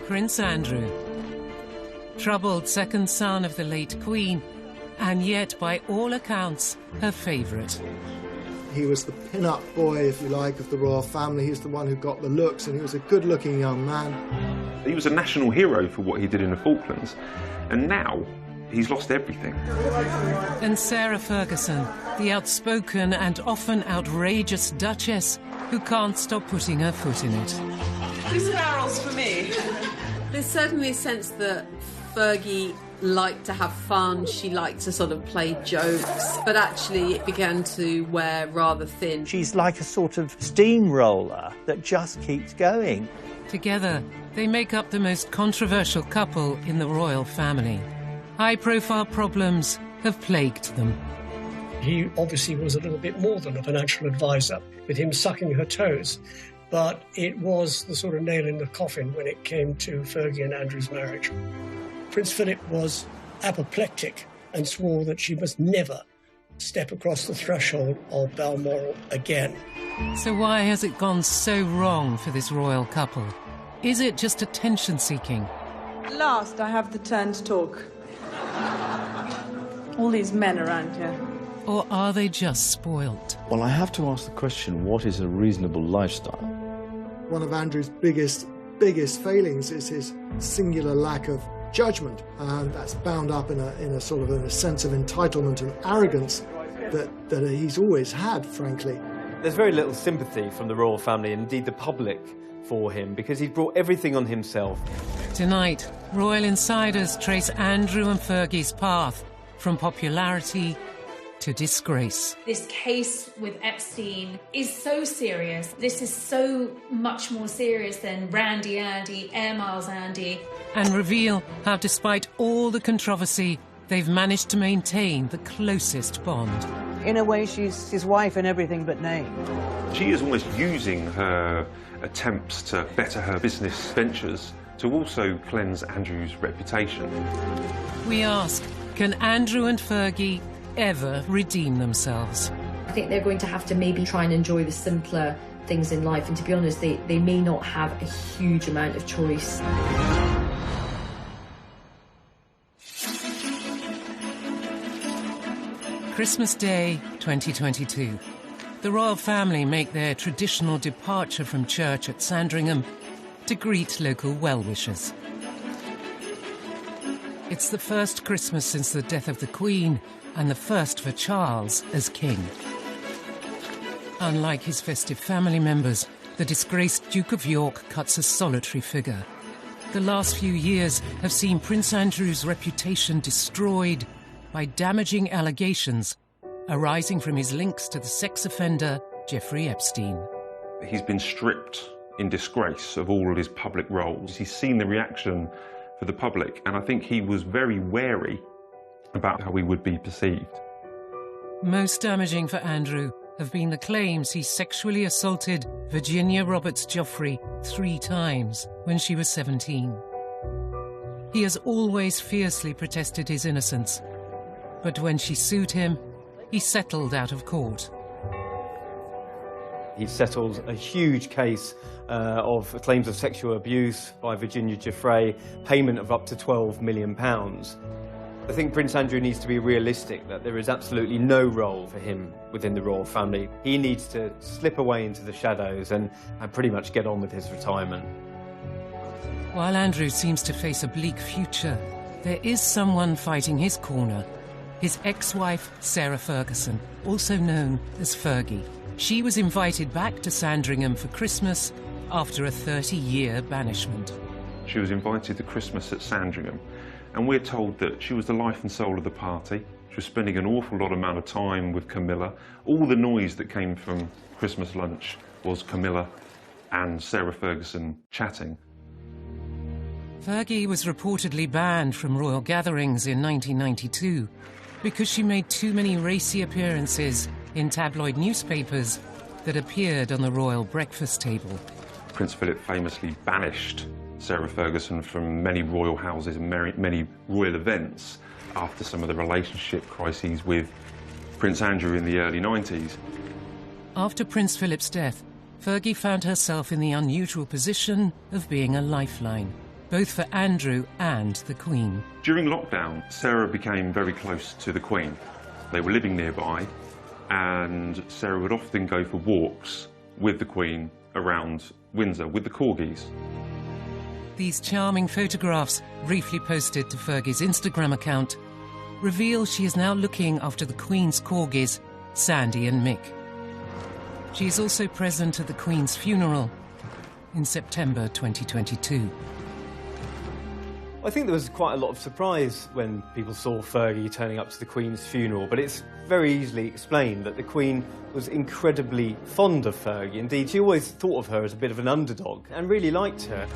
Prince Andrew, troubled second son of the late Queen, and yet, by all accounts, her favourite. He was the pin-up boy, if you like, of the royal family. He was the one who got the looks, and he was a good-looking young man. He was a national hero for what he did in the Falklands, and now he's lost everything. And Sarah Ferguson, the outspoken and often outrageous Duchess who can't stop putting her foot in it. 2 sparrows for me. There's certainly a sense that Fergie liked to have fun, she liked to sort of play jokes, but actually it began to wear rather thin. She's like a sort of steamroller that just keeps going. Together, they make up the most controversial couple in the royal family. High-profile problems have plagued them. He obviously was a little bit more than a financial advisor, with him sucking her toes. But it was the sort of nail in the coffin when it came to Fergie and Andrew's marriage. Prince Philip was apoplectic and swore that she must never step across the threshold of Balmoral again. So why has it gone so wrong for this royal couple? Is it just attention-seeking? At last I have the turn to talk. All these men around here. Or are they just spoilt? Well, I have to ask the question, what is a reasonable lifestyle? One of Andrew's biggest failings is his singular lack of judgment, and that's bound up in a sort of a sense of entitlement and arrogance that he's always had, frankly. There's very little sympathy from the royal family, and indeed the public, for him, because he's brought everything on himself. Tonight, royal insiders trace Andrew and Fergie's path from popularity to disgrace. This case with Epstein is so serious. This is so much more serious than Randy Andy, Air Miles Andy. And reveal how, despite all the controversy, they've managed to maintain the closest bond. In a way, she's his wife in everything but name. She is almost using her attempts to better her business ventures to also cleanse Andrew's reputation. We ask, can Andrew and Fergie ever redeem themselves? I think they're going to have to maybe try and enjoy the simpler things in life, and to be honest, they may not have a huge amount of choice. Christmas Day 2022. The royal family make their traditional departure from church at Sandringham to greet local well-wishers. It's the first Christmas since the death of the Queen, and the first for Charles as king. Unlike his festive family members, the disgraced Duke of York cuts a solitary figure. The last few years have seen Prince Andrew's reputation destroyed by damaging allegations arising from his links to the sex offender Jeffrey Epstein. He's been stripped in disgrace of all of his public roles. He's seen the reaction for the public, and I think he was very wary about how he would be perceived. Most damaging for Andrew have been the claims he sexually assaulted Virginia Roberts Joffrey 3 times when she was 17. He has always fiercely protested his innocence, but when she sued him, he settled out of court. He settled a huge case of claims of sexual abuse by Virginia Giuffre, payment of up to £12 million. I think Prince Andrew needs to be realistic that there is absolutely no role for him within the royal family. He needs to slip away into the shadows and pretty much get on with his retirement. While Andrew seems to face a bleak future, there is someone fighting his corner. His ex-wife, Sarah Ferguson, also known as Fergie. She was invited back to Sandringham for Christmas after a 30-year banishment. She was invited to Christmas at Sandringham, and we're told that she was the life and soul of the party. She was spending an awful lot amount of time with Camilla. All the noise that came from Christmas lunch was Camilla and Sarah Ferguson chatting. Fergie was reportedly banned from royal gatherings in 1992 because she made too many racy appearances in tabloid newspapers that appeared on the royal breakfast table. Prince Philip famously banished Sarah Ferguson from many royal houses and many royal events after some of the relationship crises with Prince Andrew in the early 90s. After Prince Philip's death, Fergie found herself in the unusual position of being a lifeline, both for Andrew and the Queen. During lockdown, Sarah became very close to the Queen. They were living nearby, and Sarah would often go for walks with the Queen around Windsor with the corgis. These charming photographs, briefly posted to Fergie's Instagram account, reveal she is now looking after the Queen's corgis, Sandy and Mick. She is also present at the Queen's funeral in September 2022. I think there was quite a lot of surprise when people saw Fergie turning up to the Queen's funeral, but it's very easily explained that the Queen was incredibly fond of Fergie. Indeed, she always thought of her as a bit of an underdog and really liked her.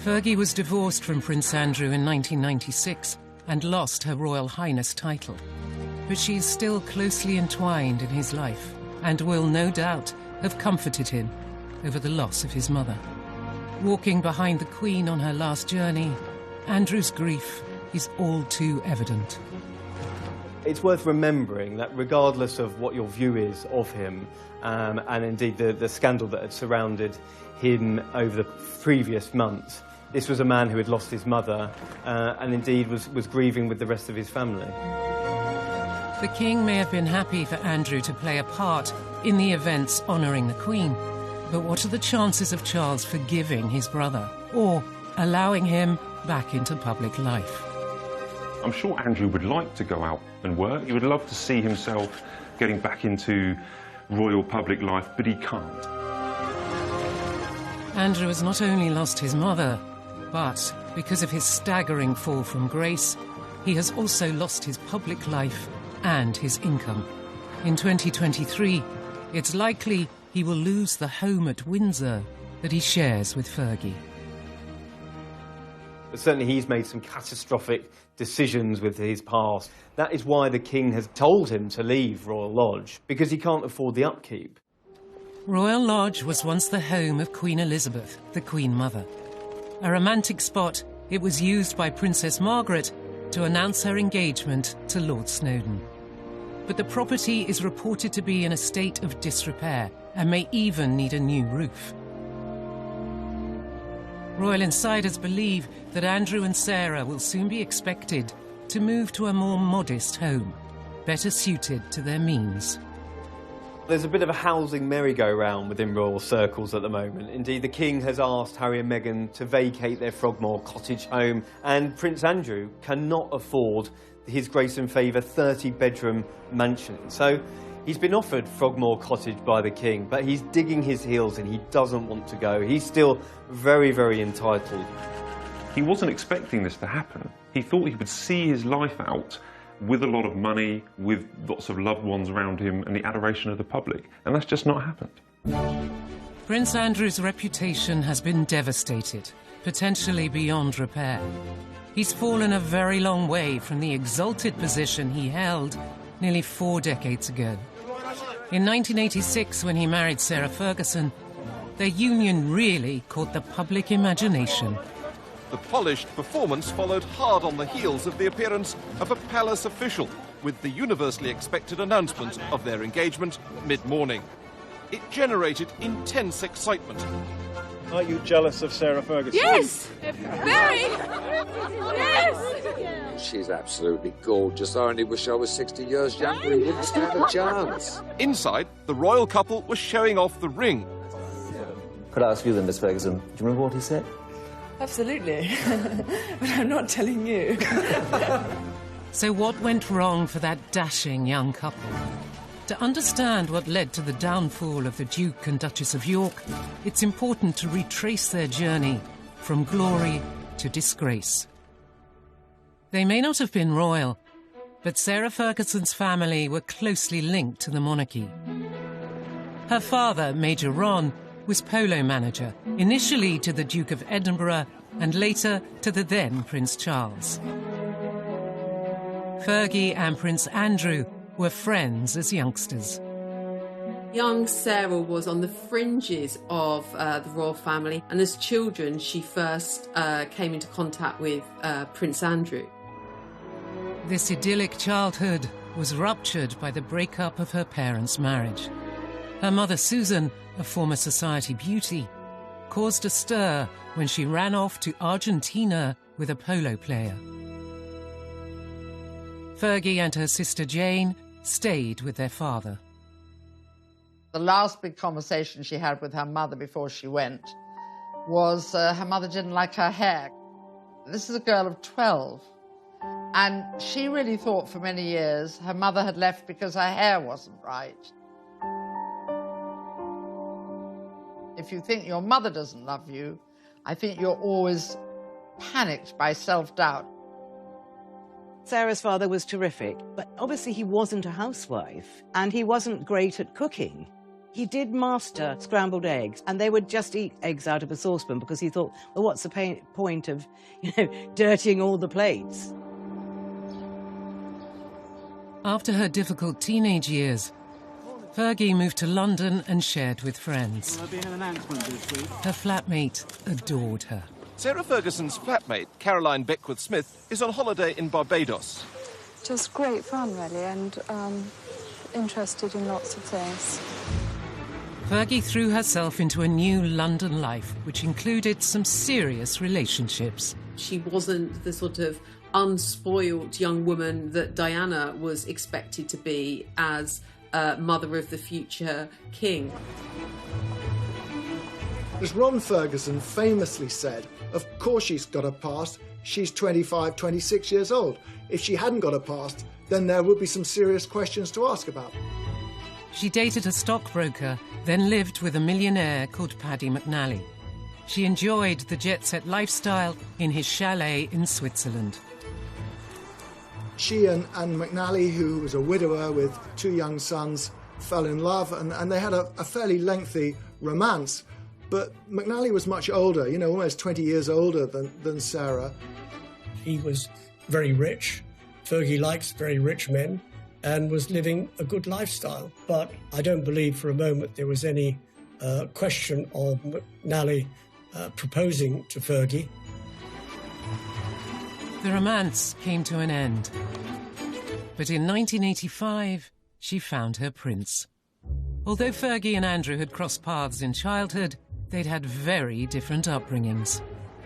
Fergie was divorced from Prince Andrew in 1996 and lost her Royal Highness title. But she is still closely entwined in his life and will, no doubt, have comforted him over the loss of his mother. Walking behind the Queen on her last journey, Andrew's grief is all too evident. It's worth remembering that regardless of what your view is of him, and indeed the scandal that had surrounded him over the previous months, this was a man who had lost his mother and indeed was grieving with the rest of his family. The King may have been happy for Andrew to play a part in the events honouring the Queen, but what are the chances of Charles forgiving his brother or allowing him back into public life? I'm sure Andrew would like to go out and work. He would love to see himself getting back into royal public life, but he can't. Andrew has not only lost his mother, but because of his staggering fall from grace, he has also lost his public life and his income. In 2023, it's likely he will lose the home at Windsor that he shares with Fergie. But certainly he's made some catastrophic decisions with his past. That is why the King has told him to leave Royal Lodge, because he can't afford the upkeep. Royal Lodge was once the home of Queen Elizabeth, the Queen Mother. A romantic spot, it was used by Princess Margaret to announce her engagement to Lord Snowdon. But the property is reported to be in a state of disrepair and may even need a new roof. Royal insiders believe that Andrew and Sarah will soon be expected to move to a more modest home, better suited to their means. There's a bit of a housing merry-go-round within royal circles at the moment. Indeed, the King has asked Harry and Meghan to vacate their Frogmore Cottage home, and Prince Andrew cannot afford his Grace and Favour 30-bedroom mansion. So he's been offered Frogmore Cottage by the King, but he's digging his heels and he doesn't want to go. He's still very, very entitled. He wasn't expecting this to happen. He thought he would see his life out with a lot of money, with lots of loved ones around him and the adoration of the public, and that's just not happened. Prince Andrew's reputation has been devastated, potentially beyond repair. He's fallen a very long way from the exalted position he held nearly 4 decades ago. In 1986, when he married Sarah Ferguson, their union really caught the public imagination. The polished performance followed hard on the heels of the appearance of a palace official, with the universally expected announcement of their engagement mid-morning. It generated intense excitement. Are you jealous of Sarah Ferguson? Yes! Very! Yes! She's absolutely gorgeous. I only wish I was 60 years younger. We wouldn't stand a chance. Inside, the royal couple was showing off the ring. Could I ask you then, Miss Ferguson, do you remember what he said? Absolutely. But I'm not telling you. So what went wrong for that dashing young couple? To understand what led to the downfall of the Duke and Duchess of York, it's important to retrace their journey from glory to disgrace. They may not have been royal, but Sarah Ferguson's family were closely linked to the monarchy. Her father, Major Ron, was polo manager, initially to the Duke of Edinburgh and later to the then Prince Charles. Fergie and Prince Andrew were friends as youngsters. Young Sarah was on the fringes of the royal family, and as children she first came into contact with Prince Andrew. This idyllic childhood was ruptured by the breakup of her parents' marriage. Her mother Susan, a former society beauty, caused a stir when she ran off to Argentina with a polo player. Fergie and her sister Jane stayed with their father. The last big conversation she had with her mother before she went was her mother didn't like her hair. This is a girl of 12, and she really thought for many years her mother had left because her hair wasn't right. If you think your mother doesn't love you, I think you're always panicked by self-doubt. Sarah's father was terrific, but obviously he wasn't a housewife, and he wasn't great at cooking. He did master scrambled eggs, and they would just eat eggs out of a saucepan because he thought, well, what's the point of, dirtying all the plates? After her difficult teenage years, Fergie moved to London and shared with friends. There'll be an announcement this week. Her flatmate adored her. Sarah Ferguson's flatmate, Caroline Beckworth-Smith, is on holiday in Barbados. Just great fun, really, and interested in lots of things. Fergie threw herself into a new London life, which included some serious relationships. She wasn't the sort of unspoiled young woman that Diana was expected to be as mother of the future king. As Ron Ferguson famously said, of course she's got a past. She's 25, 26 years old. If she hadn't got a past, then there would be some serious questions to ask about. She dated a stockbroker, then lived with a millionaire called Paddy McNally. She enjoyed the jet-set lifestyle in his chalet in Switzerland. She and McNally, who was a widower with 2 young sons, fell in love, and they had a fairly lengthy romance. But McNally was much older, almost 20 years older than Sarah. He was very rich. Fergie likes very rich men and was living a good lifestyle. But I don't believe for a moment there was any question of McNally proposing to Fergie. The romance came to an end. But in 1985, she found her prince. Although Fergie and Andrew had crossed paths in childhood, they'd had very different upbringings.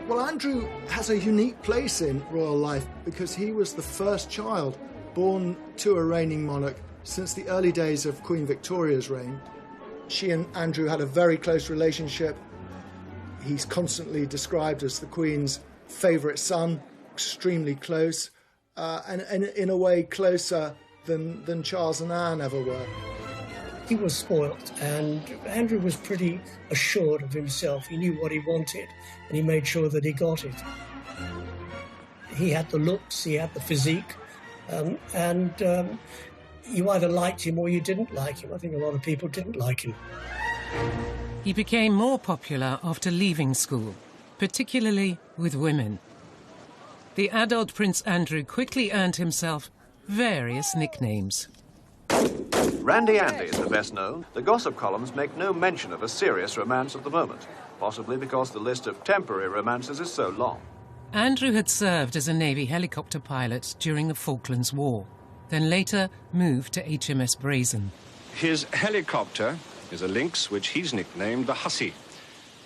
Well, Andrew has a unique place in royal life because he was the first child born to a reigning monarch since the early days of Queen Victoria's reign. She and Andrew had a very close relationship. He's constantly described as the Queen's favourite son, extremely close, and in a way closer than Charles and Anne ever were. He was spoilt, and Andrew was pretty assured of himself. He knew what he wanted, and he made sure that he got it. He had the looks, he had the physique, and you either liked him or you didn't like him. I think a lot of people didn't like him. He became more popular after leaving school, particularly with women. The adult Prince Andrew quickly earned himself various nicknames. Randy Andy is the best known. The gossip columns make no mention of a serious romance at the moment, possibly because the list of temporary romances is so long. Andrew had served as a Navy helicopter pilot during the Falklands War, then later moved to HMS Brazen. His helicopter is a Lynx which he's nicknamed the Hussy,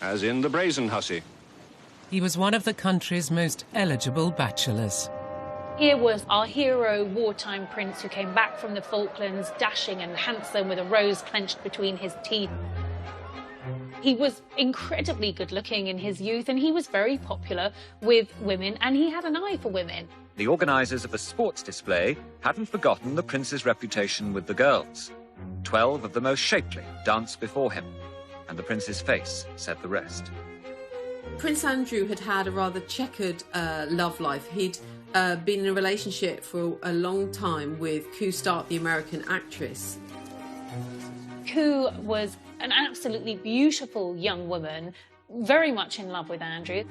as in the Brazen Hussy. He was one of the country's most eligible bachelors. Here was our hero wartime prince who came back from the Falklands, dashing and handsome with a rose clenched between his teeth. He was incredibly good-looking in his youth, and he was very popular with women, and he had an eye for women. The organisers of the sports display hadn't forgotten the prince's reputation with the girls. 12 of the most shapely danced before him, and the prince's face said the rest. Prince Andrew had had a rather checkered love life. He'd been in a relationship for a long time with Koo Stark, the American actress. Koo was an absolutely beautiful young woman, very much in love with Andrew,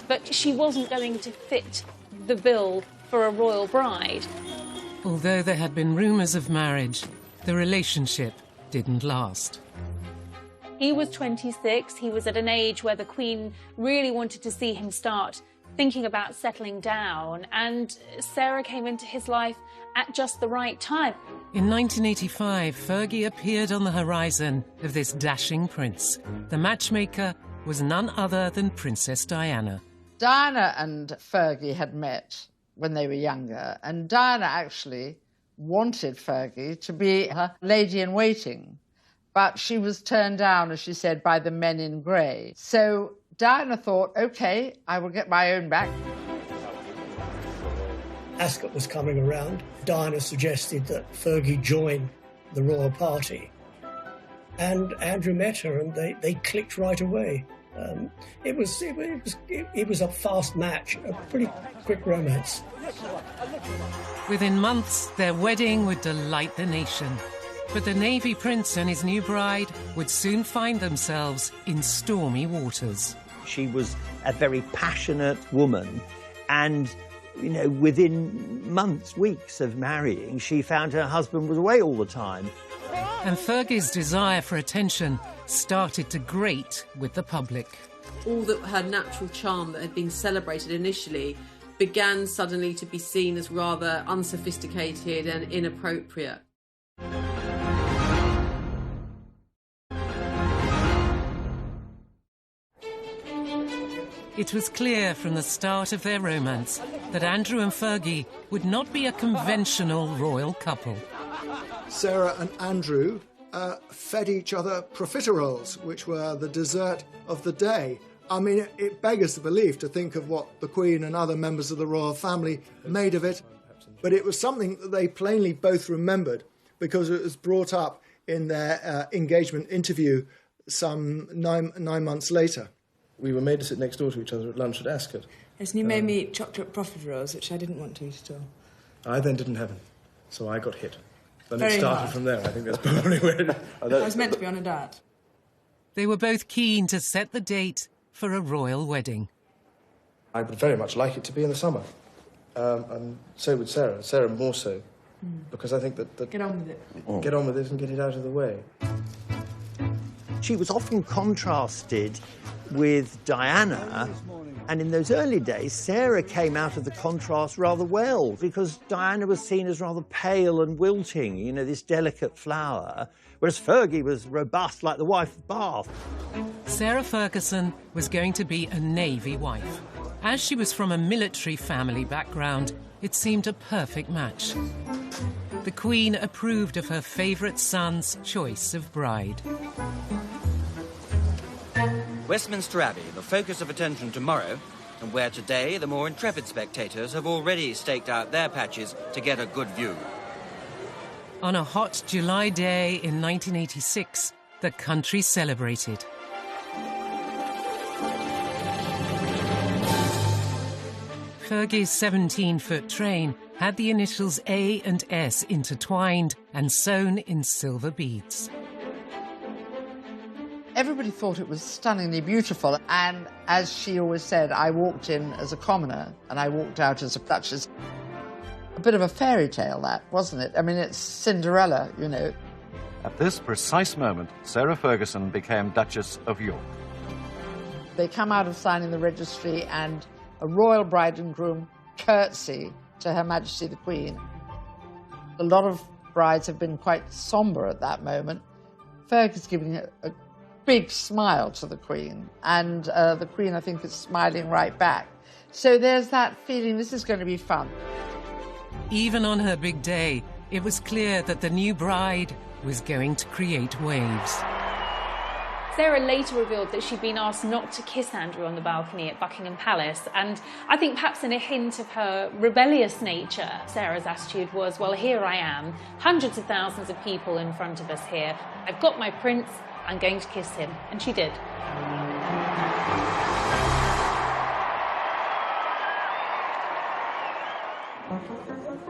but she wasn't going to fit the bill for a royal bride. Although there had been rumours of marriage, the relationship didn't last. He was 26, he was at an age where the Queen really wanted to see him start thinking about settling down, and Sarah came into his life at just the right time. In 1985, Fergie appeared on the horizon of this dashing prince. The matchmaker was none other than Princess Diana. Diana and Fergie had met when they were younger, and Diana actually wanted Fergie to be her lady-in-waiting, but she was turned down, as she said, by the men in grey. So Diana thought, OK, I will get my own back. Ascot was coming around. Diana suggested that Fergie join the royal party. And Andrew met her, and they clicked right away. It was a fast match, a pretty quick romance. Within months, their wedding would delight the nation. But the Navy prince and his new bride would soon find themselves in stormy waters. She was a very passionate woman, and, you know, within months, weeks of marrying, she found her husband was away all the time. And Fergie's desire for attention started to grate with the public. All that her natural charm that had been celebrated initially began suddenly to be seen as rather unsophisticated and inappropriate. It was clear from the start of their romance that Andrew and Fergie would not be a conventional royal couple. Sarah and Andrew fed each other profiteroles, which were the dessert of the day. I mean, it beggars the belief to think of what the Queen and other members of the royal family made of it, but it was something that they plainly both remembered because it was brought up in their engagement interview some nine months later. We were made to sit next door to each other at lunch at Ascot. Yes, and you made me eat chocolate profiteroles, which I didn't want to eat at all. I then didn't have any, so I got hit. Then Very it started hard. from there. I think that's probably where it... I was meant to be on a diet. They were both keen to set the date for a royal wedding. I would very much like it to be in the summer. And so would Sarah. Sarah more so. Because I think that... Get on with it. Get on with it and get it out of the way. She was often contrasted with Diana, and in those early days, Sarah came out of the contrast rather well, because Diana was seen as rather pale and wilting, you know, this delicate flower, whereas Fergie was robust like the wife of Bath. Sarah Ferguson was going to be a Navy wife. As she was from a military family background, it seemed a perfect match. The Queen approved of her favourite son's choice of bride. Westminster Abbey, the focus of attention tomorrow, and where today the more intrepid spectators have already staked out their patches to get a good view. On a hot July day in 1986, the country celebrated. Fergie's 17-foot train had the initials A and S intertwined and sewn in silver beads. Everybody thought it was stunningly beautiful, and as she always said, I walked in as a commoner and I walked out as a duchess. A bit of a fairy tale, that, wasn't it? I mean, it's Cinderella, you know. At this precise moment, Sarah Ferguson became Duchess of York. They come out of signing the registry and a royal bride and groom curtsy to Her Majesty the Queen. A lot of brides have been quite sombre at that moment. Fergie's giving a big smile to the Queen, and the Queen, I think, is smiling right back. So there's that feeling this is going to be fun. Even on her big day, it was clear that the new bride was going to create waves. Sarah later revealed that she'd been asked not to kiss Andrew on the balcony at Buckingham Palace, and I think perhaps in a hint of her rebellious nature, Sarah's attitude was, well, here I am, hundreds of thousands of people in front of us here. I've got my prince, I'm going to kiss him. And she did.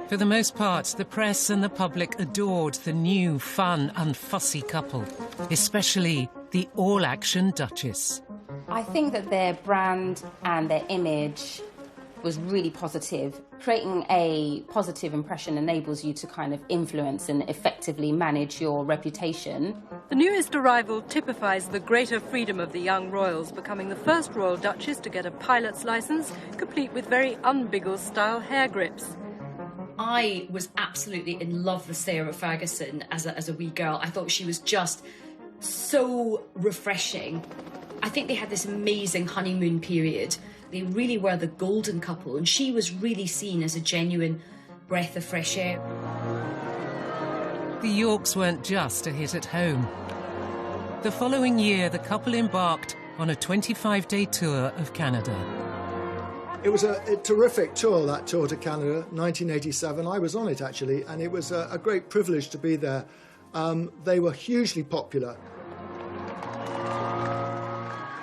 For the most part, the press and the public adored the new, fun, unfussy couple, especially the all-action Duchess. I think that their brand and their image was really positive. Creating a positive impression enables you to kind of influence and effectively manage your reputation. The newest arrival typifies the greater freedom of the young royals, becoming the first royal duchess to get a pilot's licence, complete with very un-Biggles-style hair grips. I was absolutely in love with Sarah Ferguson as a wee girl. I thought she was just so refreshing. I think they had this amazing honeymoon period. They really were the golden couple, and she was really seen as a genuine breath of fresh air. The Yorks weren't just a hit at home. The following year, the couple embarked on a 25-day tour of Canada. It was a terrific tour, that tour to Canada, 1987. I was on it, actually, and it was a great privilege to be there. They were hugely popular.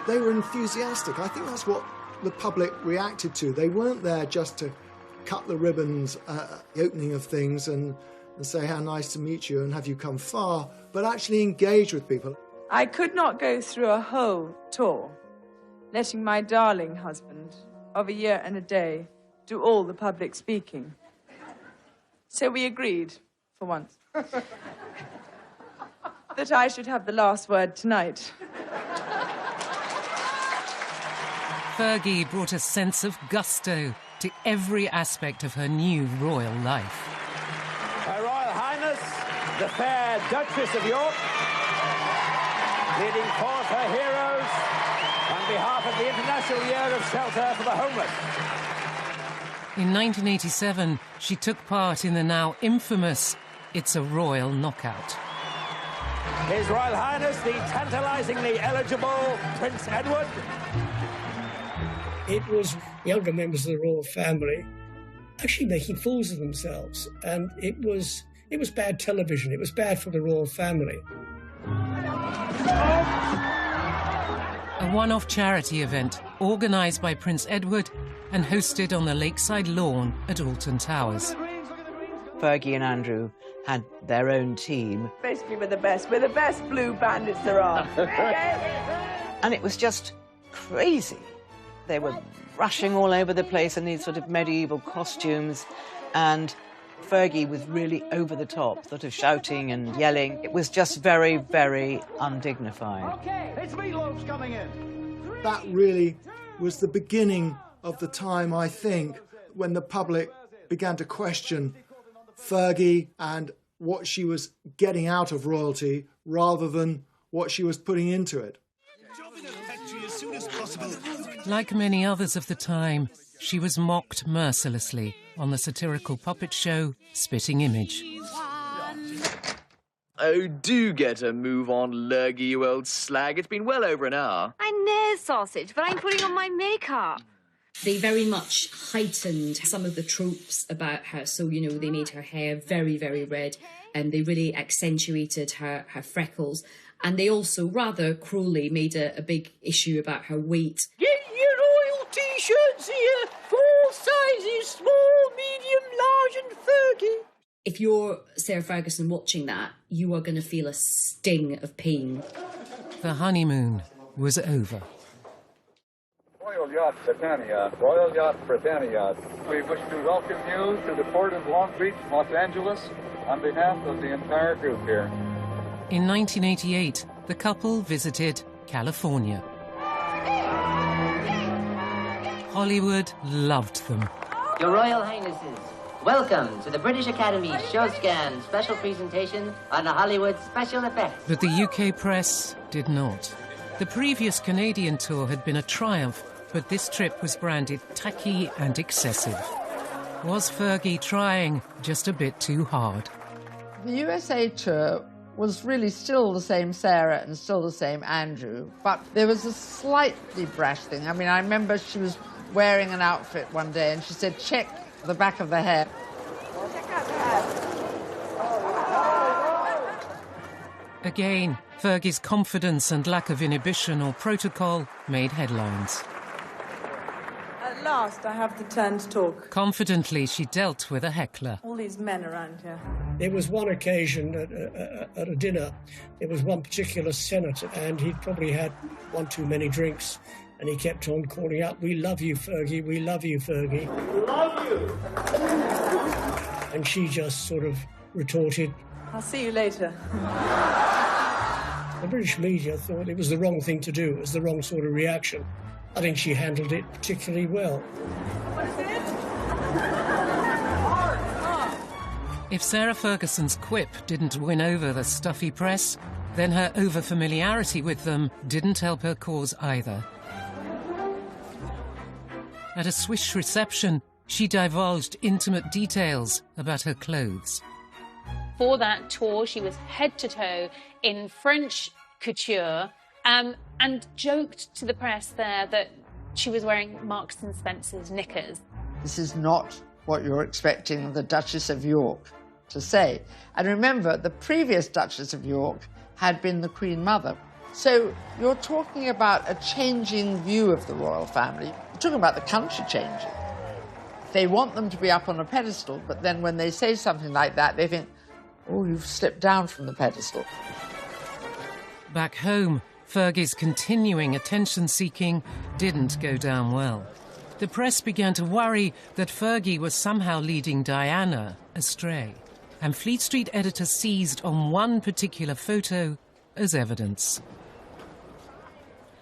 They were enthusiastic. I think that's what the public reacted to. They weren't there just to cut the ribbons at the opening of things and say how nice to meet you and have you come far, but actually engage with people. I could not go through a whole tour letting my darling husband of a year and a day do all the public speaking. So we agreed, for once, that I should have the last word tonight. Fergie brought a sense of gusto to every aspect of her new royal life. Her Royal Highness, the fair Duchess of York, leading forth her heroes on behalf of the International Year of Shelter for the Homeless. In 1987, she took part in the now infamous It's a Royal Knockout. His Royal Highness, the tantalisingly eligible Prince Edward. It was younger members of the royal family actually making fools of themselves, and it was bad television. It was bad for the royal family. A one-off charity event organised by Prince Edward and hosted on the lakeside lawn at Alton Towers. Fergie and Andrew had their own team. Basically, we're the best blue bandits there are. And it was just crazy. They were rushing all over the place in these sort of medieval costumes, and Fergie was really over the top, sort of shouting and yelling. It was just very, very undignified. Okay, it's Meatloaf's coming in. That really was the beginning of the time, I think, when the public began to question Fergie and what she was getting out of royalty rather than what she was putting into it. Like many others of the time, she was mocked mercilessly on the satirical puppet show Spitting Image. Oh, do get a move on, Lurgy, you old slag. It's been well over an hour. I know, sausage, but I'm putting on my makeup. They very much heightened some of the tropes about her. So, you know, they made her hair very, very red, and they really accentuated her freckles. And they also, rather cruelly, made a big issue about her weight. Get your royal T-shirts here. 4 sizes, small, medium, large and Fergie. If you're Sarah Ferguson watching that, you are going to feel a sting of pain. The honeymoon was over. Royal Yacht Britannia, Royal Yacht Britannia. We wish to welcome you to the port of Long Beach, Los Angeles, on behalf of the entire group here. In 1988, the couple visited California. Hollywood loved them. Your Royal Highnesses, welcome to the British Academy Showscan special presentation on Hollywood special effects. But the UK press did not. The previous Canadian tour had been a triumph, but this trip was branded tacky and excessive. Was Fergie trying just a bit too hard? The USA tour was really still the same Sarah and still the same Andrew, but there was a slightly brash thing. I mean, I remember she was wearing an outfit one day and she said, check the back of the hair. Again, Fergie's confidence and lack of inhibition or protocol made headlines. At last, I have the turn to talk. Confidently, she dealt with a heckler. All these men around here. There was one occasion at a dinner, there was one particular senator, and he'd probably had one too many drinks, And he kept on calling out, "We love you, Fergie, we love you, Fergie." Love you! And she just sort of retorted, "I'll see you later." The British media thought it was the wrong thing to do. It was the wrong sort of reaction. I think she handled it particularly well. What is it? If Sarah Ferguson's quip didn't win over the stuffy press, then her over-familiarity with them didn't help her cause either. At a Swiss reception, she divulged intimate details about her clothes. For that tour, she was head to toe in French couture and joked to the press there that she was wearing Marks and Spencer's knickers. This is not what you're expecting the Duchess of York to say. And remember, the previous Duchess of York had been the Queen Mother. So you're talking about a changing view of the royal family. You're talking about the country changing. They want them to be up on a pedestal, but then when they say something like that, they think, oh, you've slipped down from the pedestal. Back home, Fergie's continuing attention-seeking didn't go down well. The press began to worry that Fergie was somehow leading Diana astray, and Fleet Street editors seized on one particular photo as evidence.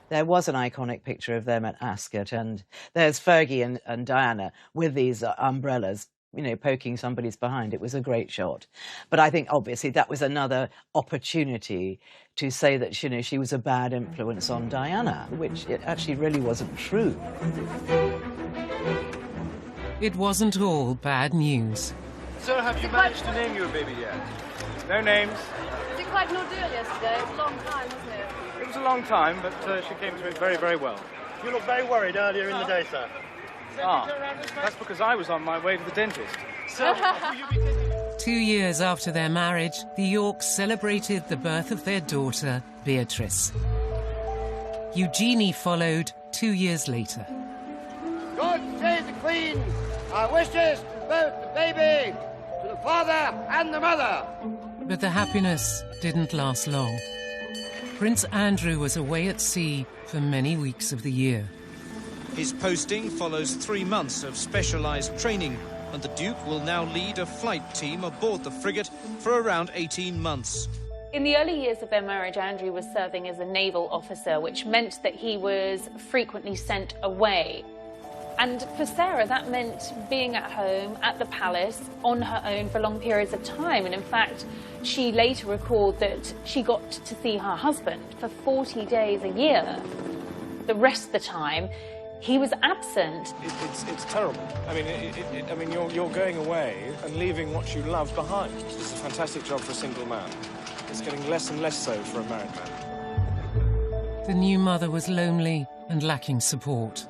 There was an iconic picture of them at Ascot, and there's Fergie and Diana with these umbrellas, you know, poking somebody's behind. It was a great shot. But I think, obviously, that was another opportunity to say that, you know, she was a bad influence on Diana, which it actually really wasn't true. It wasn't all bad news. So have you managed to name your baby yet? No names. Was it quite an ordeal yesterday? It was a long time, wasn't it? It was a long time, but she came to it very, very well. You looked very worried earlier in the day, sir. That's because I was on my way to the dentist. So, 2 years after their marriage, the Yorks celebrated the birth of their daughter, Beatrice. Eugenie followed 2 years later. God save the Queen! Our wishes to both the baby, to the father and the mother! But the happiness didn't last long. Prince Andrew was away at sea for many weeks of the year. His posting follows 3 months of specialised training, and the Duke will now lead a flight team aboard the frigate for around 18 months. In the early years of their marriage, Andrew was serving as a naval officer, which meant that he was frequently sent away. And for Sarah, that meant being at home, at the palace, on her own for long periods of time. And in fact, she later recalled that she got to see her husband for 40 days a year. The rest of the time, he was absent. It's terrible. I mean, you're going away and leaving what you love behind. It's a fantastic job for a single man. It's getting less and less so for a married man. The new mother was lonely and lacking support.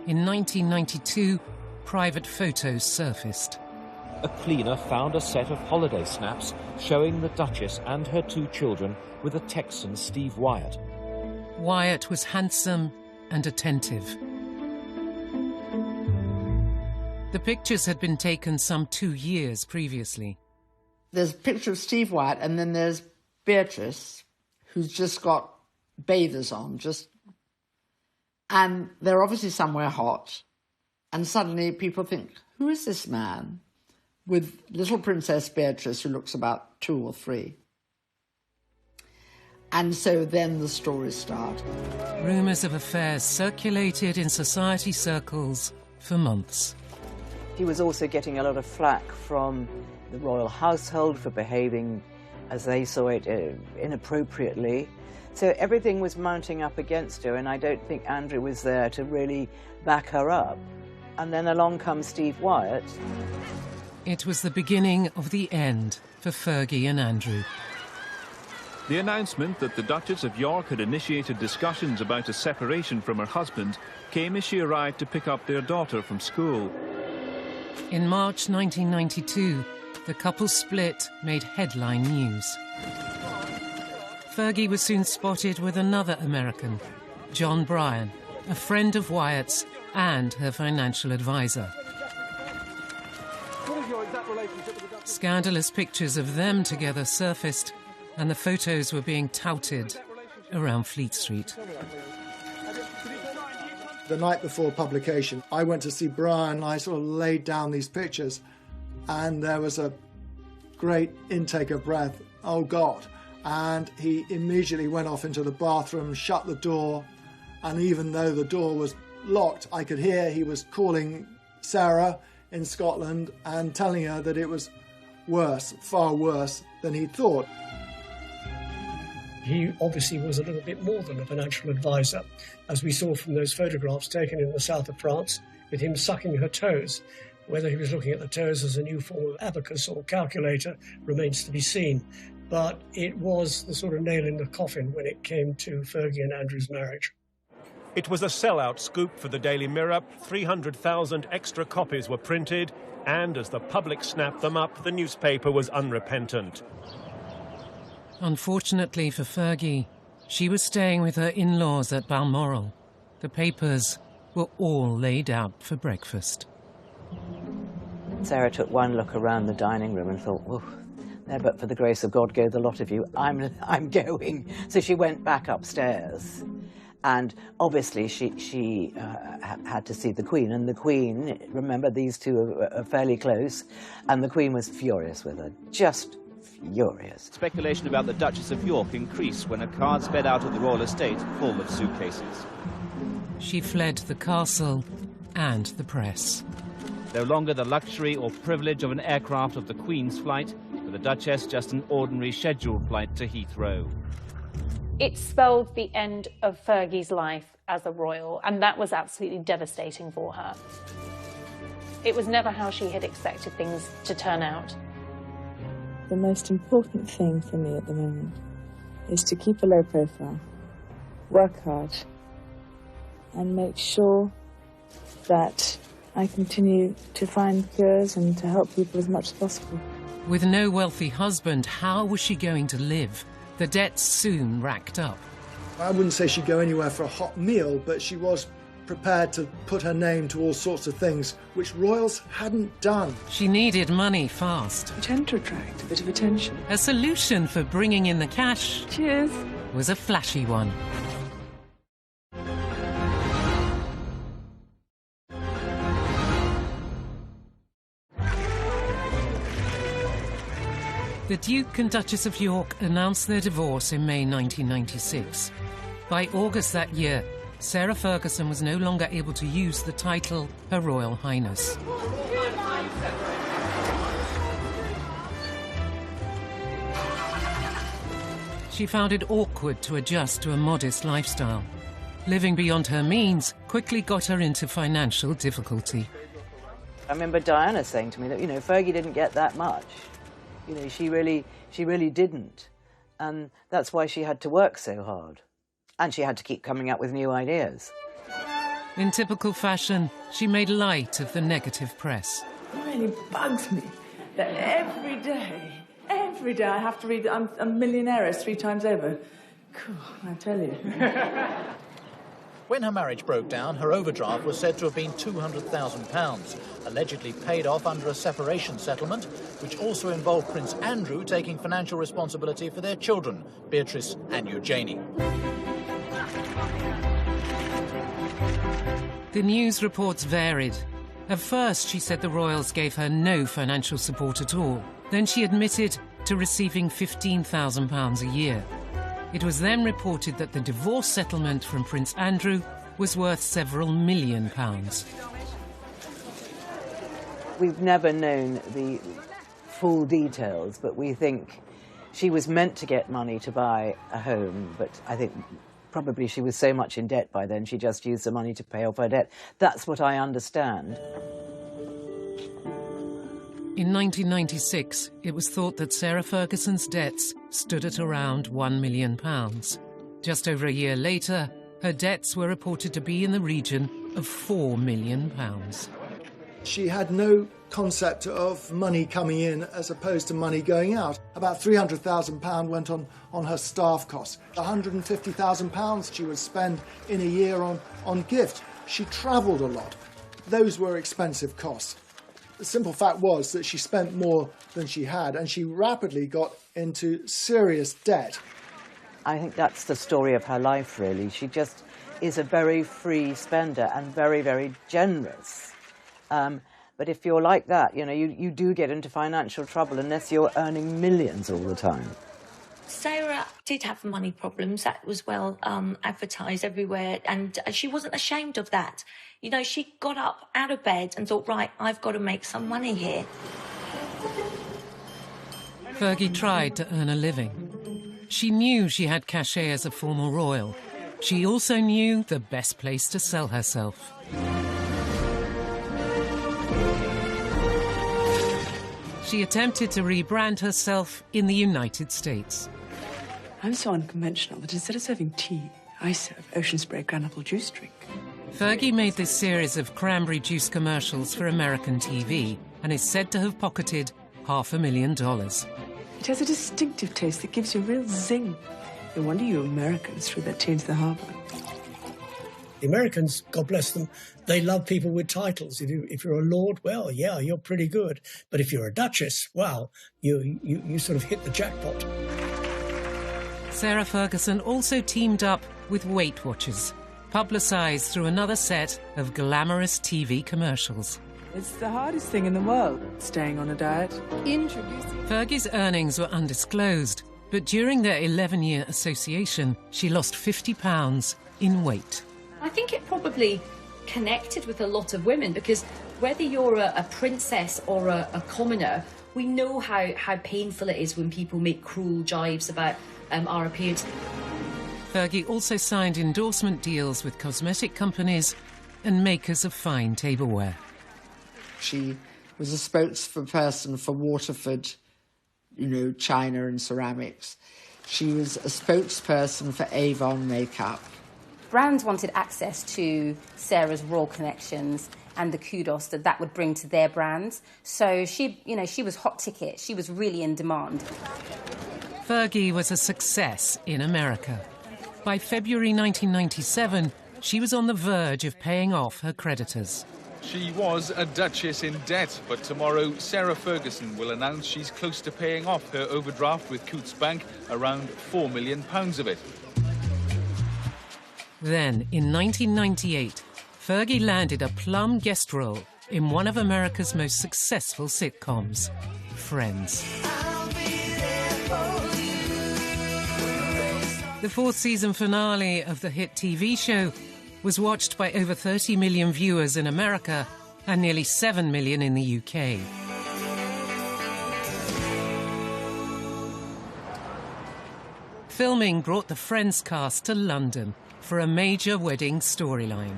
In 1992, private photos surfaced. A cleaner found a set of holiday snaps showing the Duchess and her 2 children with a Texan, Steve Wyatt. Wyatt was handsome and attentive. The pictures had been taken some 2 years previously. There's a picture of Steve Wyatt, and then there's Beatrice, who's just got bathers on, and they're obviously somewhere hot. And suddenly people think, who is this man? With little Princess Beatrice, who looks about 2 or 3. And so then the stories start. Rumours of affairs circulated in society circles for months. He was also getting a lot of flack from the royal household for behaving, as they saw it, inappropriately. So everything was mounting up against her, and I don't think Andrew was there to really back her up. And then along comes Steve Wyatt. It was the beginning of the end for Fergie and Andrew. The announcement that the Duchess of York had initiated discussions about a separation from her husband came as she arrived to pick up their daughter from school. In March 1992, the couple's split made headline news. Fergie was soon spotted with another American, John Bryan, a friend of Wyatt's and her financial advisor. Scandalous pictures of them together surfaced, and the photos were being touted around Fleet Street. The night before publication, I went to see Brian and I sort of laid down these pictures and there was a great intake of breath, oh God. And he immediately went off into the bathroom, shut the door, and even though the door was locked, I could hear he was calling Sarah in Scotland and telling her that it was worse, far worse than he thought. He obviously was a little bit more than a financial advisor, as we saw from those photographs taken in the south of France with him sucking her toes. Whether he was looking at the toes as a new form of abacus or calculator remains to be seen. But it was the sort of nail in the coffin when it came to Fergie and Andrew's marriage. It was a sellout scoop for the Daily Mirror. 300,000 extra copies were printed, and as the public snapped them up, the newspaper was unrepentant. Unfortunately for Fergie, she was staying with her in-laws at Balmoral. The papers were all laid out for breakfast. Sarah took one look around the dining room and thought, "Whoa, there but for the grace of God go the lot of you. I'm going." So she went back upstairs. And obviously she had to see the Queen. And the Queen, remember, these two are fairly close, and the Queen was furious with her, just furious. Speculation about the Duchess of York increased when a car sped out of the royal estate full of suitcases. She fled the castle and the press. No longer the luxury or privilege of an aircraft of the Queen's flight, for the Duchess just an ordinary scheduled flight to Heathrow. It spelled the end of Fergie's life as a royal, and that was absolutely devastating for her. It was never how she had expected things to turn out. The most important thing for me at the moment is to keep a low profile, work hard, and make sure that I continue to find cures and to help people as much as possible. With no wealthy husband, how was she going to live? The debts soon racked up. I wouldn't say she'd go anywhere for a hot meal, but she was prepared to put her name to all sorts of things which royals hadn't done. She needed money fast. I tend to attract a bit of attention. A solution for bringing in the cash, cheers, was a flashy one. The Duke and Duchess of York announced their divorce in May 1996. By August that year, Sarah Ferguson was no longer able to use the title Her Royal Highness. She found it awkward to adjust to a modest lifestyle. Living beyond her means quickly got her into financial difficulty. I remember Diana saying to me that, Fergie didn't get that much. She really didn't. And that's why she had to work so hard. And she had to keep coming up with new ideas. In typical fashion, she made light of the negative press. It really bugs me that every day I have to read I'm a millionaire 3 times over. Cool, I tell you. When her marriage broke down, her overdraft was said to have been £200,000, allegedly paid off under a separation settlement, which also involved Prince Andrew taking financial responsibility for their children, Beatrice and Eugenie. The news reports varied. At first, she said the royals gave her no financial support at all. Then she admitted to receiving £15,000 a year. It was then reported that the divorce settlement from Prince Andrew was worth several £1 million. We've never known the full details, but we think she was meant to get money to buy a home, but I think probably she was so much in debt by then she just used the money to pay off her debt. That's what I understand. In 1996, it was thought that Sarah Ferguson's debts stood at around £1 million. Just over a year later, her debts were reported to be in the region of £4 million. She had no concept of money coming in as opposed to money going out. About £300,000 went on her staff costs. £150,000 she would spend in a year on gifts. She travelled a lot. Those were expensive costs. The simple fact was that she spent more than she had, and she rapidly got into serious debt. I think that's the story of her life, really. She just is a very free spender and very, very generous. But if you're like that, you know, you do get into financial trouble unless you're earning millions all the time. Sarah did have money problems. That was well advertised everywhere, and she wasn't ashamed of that. You know, she got up out of bed and thought, right, I've got to make some money here. Fergie tried to earn a living. She knew she had cachet as a former royal. She also knew the best place to sell herself. She attempted to rebrand herself in the United States. I'm so unconventional that instead of serving tea, I serve ocean spray granapple juice drink. Fergie made this series of cranberry juice commercials for American TV and is said to have pocketed $500,000. It has a distinctive taste that gives you a real zing. No wonder you Americans threw that tea into the harbour. The Americans, God bless them, they love people with titles. If you're a lord, well, yeah, you're pretty good. But if you're a duchess, wow, you sort of hit the jackpot. Sarah Ferguson also teamed up with Weight Watchers, publicised through another set of glamorous TV commercials. It's the hardest thing in the world, staying on a diet. Introducing Fergie's earnings were undisclosed, but during their 11-year association, she lost 50 pounds in weight. I think it probably connected with a lot of women, because whether you're a princess or a commoner, we know how painful it is when people make cruel jibes about our appearance. Fergie also signed endorsement deals with cosmetic companies and makers of fine tableware. She was a spokesperson for Waterford, you know, china and ceramics. She was a spokesperson for Avon makeup. Brands wanted access to Sarah's royal connections and the kudos that would bring to their brands. So she was hot ticket. She was really in demand. Fergie was a success in America. By February 1997, she was on the verge of paying off her creditors. She was a duchess in debt, but tomorrow Sarah Ferguson will announce she's close to paying off her overdraft with Coutts Bank, around £4 million of it. Then, in 1998, Fergie landed a plum guest role in one of America's most successful sitcoms, Friends. The fourth season finale of the hit TV show was watched by over 30 million viewers in America and nearly 7 million in the UK. Filming brought the Friends cast to London for a major wedding storyline.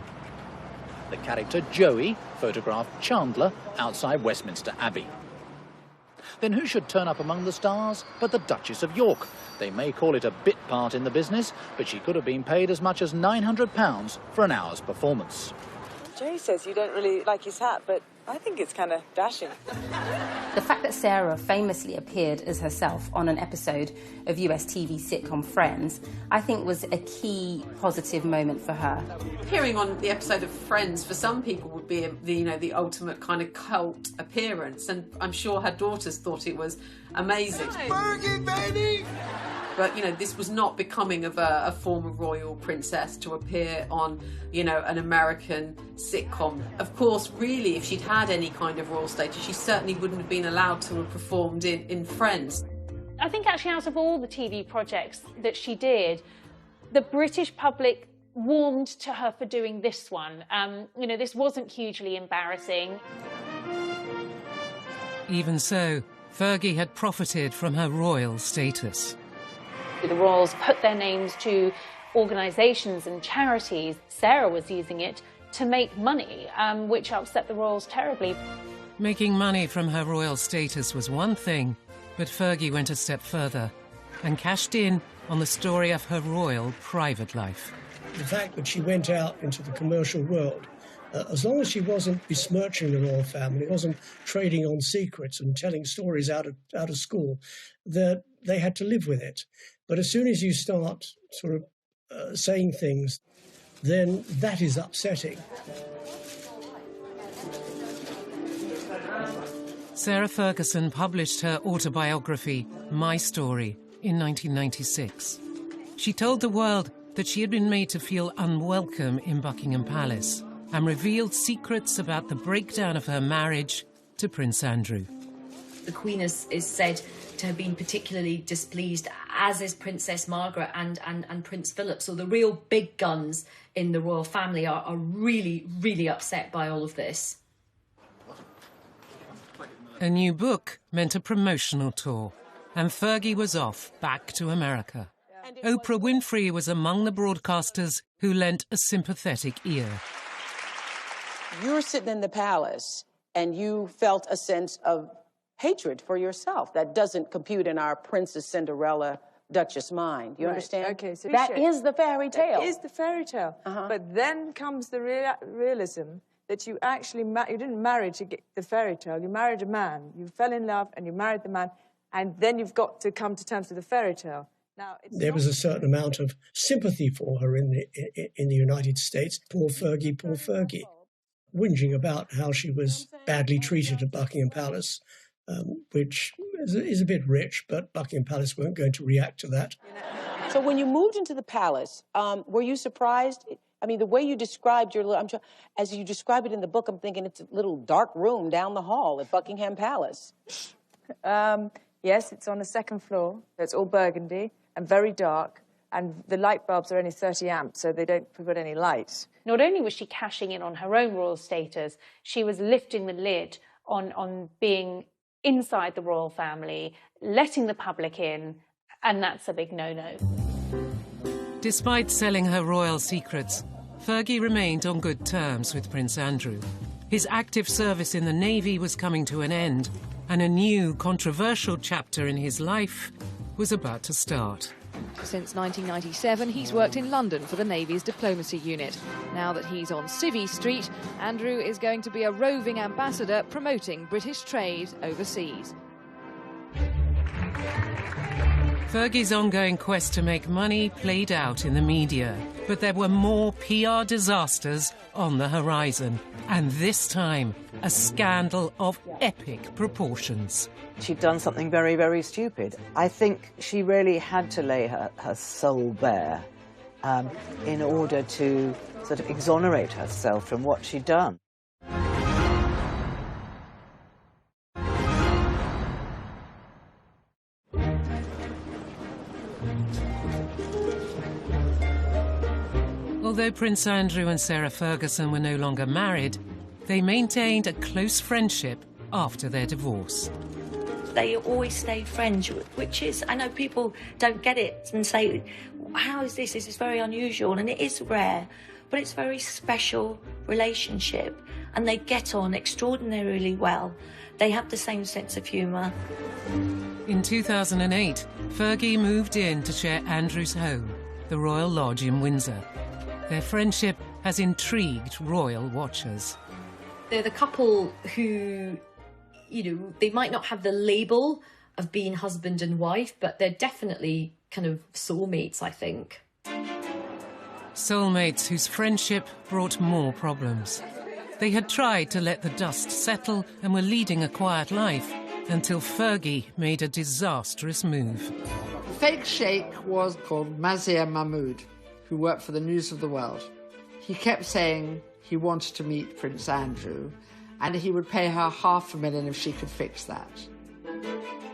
The character Joey photographed Chandler outside Westminster Abbey. Then who should turn up among the stars but the Duchess of York? They may call it a bit part in the business, but she could have been paid as much as £900 for an hour's performance. Jay says you don't really like his hat, but I think it's kind of dashing. The fact that Sarah famously appeared as herself on an episode of US TV sitcom Friends, I think was a key positive moment for her. Appearing on the episode of Friends for some people would be the ultimate kind of cult appearance, and I'm sure her daughters thought it was amazing. Fergie, baby! But, this was not becoming of a former royal princess to appear on, an American sitcom. Of course, really, if she'd had any kind of royal status, she certainly wouldn't have been allowed to have performed in Friends. I think actually out of all the TV projects that she did, the British public warmed to her for doing this one. This wasn't hugely embarrassing. Even so, Fergie had profited from her royal status. The royals put their names to organisations and charities. Sarah was using it to make money, which upset the royals terribly. Making money from her royal status was one thing, but Fergie went a step further and cashed in on the story of her royal private life. The fact that she went out into the commercial world, as long as she wasn't besmirching the royal family, wasn't trading on secrets and telling stories out of school, that they had to live with it. But as soon as you start sort of saying things, then that is upsetting. Sarah Ferguson published her autobiography, My Story, in 1996. She told the world that she had been made to feel unwelcome in Buckingham Palace and revealed secrets about the breakdown of her marriage to Prince Andrew. The Queen is said to have been particularly displeased, as is Princess Margaret and Prince Philip. So the real big guns in the royal family are really, really upset by all of this. A new book meant a promotional tour, and Fergie was off back to America. Oprah Winfrey was among the broadcasters who lent a sympathetic ear. You're sitting in the palace and you felt a sense of hatred for yourself. That doesn't compute in our Princess Cinderella Duchess mind. You understand? Okay, so that is the fairy tale. It is the fairy tale. But then comes the realism that you actually you didn't marry to get the fairy tale. You married a man. You fell in love and you married the man, and then you've got to come to terms with the fairy tale. Now, there was a certain amount of sympathy for her in the United States. Poor Fergie, whinging about how she was badly treated at Buckingham Palace, which is a bit rich, but Buckingham Palace weren't going to react to that. So when you moved into the palace, were you surprised? I mean, the way you described your little, as you describe it in the book, I'm thinking it's a little dark room down the hall at Buckingham Palace. Yes, it's on the second floor. It's all burgundy and very dark, and the light bulbs are only 30 amps, so they don't put any light. Not only was she cashing in on her own royal status, she was lifting the lid on being inside the royal family, letting the public in, and that's a big no-no. Despite selling her royal secrets, Fergie remained on good terms with Prince Andrew. His active service in the Navy was coming to an end, and a new, controversial chapter in his life was about to start. Since 1997, he's worked in London for the Navy's diplomacy unit. Now that he's on Civvy Street, Andrew is going to be a roving ambassador promoting British trade overseas. Fergie's ongoing quest to make money played out in the media, but there were more PR disasters on the horizon, and this time, a scandal of epic proportions. She'd done something very, very stupid. I think she really had to lay her soul bare in order to sort of exonerate herself from what she'd done. Although Prince Andrew and Sarah Ferguson were no longer married, they maintained a close friendship after their divorce. They always stayed friends, which is, I know people don't get it and say, how is this? This is very unusual, and it is rare, but it's a very special relationship, and they get on extraordinarily well. They have the same sense of humour. In 2008, Fergie moved in to share Andrew's home, the Royal Lodge in Windsor. Their friendship has intrigued royal watchers. They're the couple who, they might not have the label of being husband and wife, but they're definitely kind of soulmates, I think. Soulmates whose friendship brought more problems. They had tried to let the dust settle and were leading a quiet life until Fergie made a disastrous move. The fake sheikh was called Mazir Mahmoud, who worked for the News of the World. He kept saying he wanted to meet Prince Andrew, and he would pay her $500,000 if she could fix that.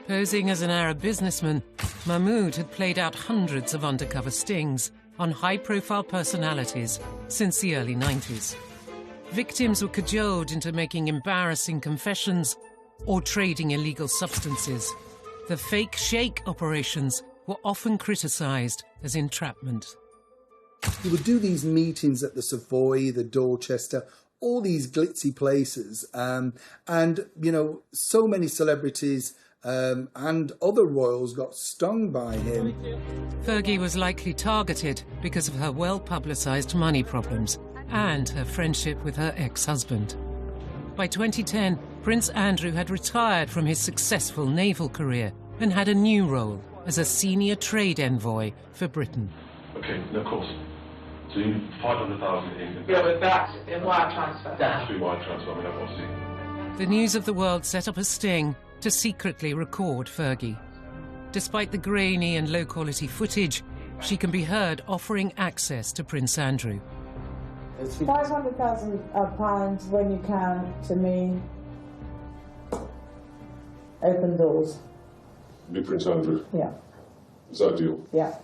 Posing as an Arab businessman, Mahmoud had played out hundreds of undercover stings on high-profile personalities since the early 90s. Victims were cajoled into making embarrassing confessions or trading illegal substances. The fake sheikh operations were often criticised as entrapment. He would do these meetings at the Savoy, the Dorchester, all these glitzy places, and so many celebrities and other royals got stung by him. Fergie was likely targeted because of her well-publicised money problems and her friendship with her ex-husband. By 2010, Prince Andrew had retired from his successful naval career and had a new role as a senior trade envoy for Britain. Okay, of course. So you need 500,000 in. Yeah, but that's in wire transfer. That has to be wire transfer. I mean, obviously. The News of the World set up a sting to secretly record Fergie. Despite the grainy and low-quality footage, she can be heard offering access to Prince Andrew. £500,000 when you can, to me, open doors. Big Prince Andrew. Yeah. Is that a deal? Yeah.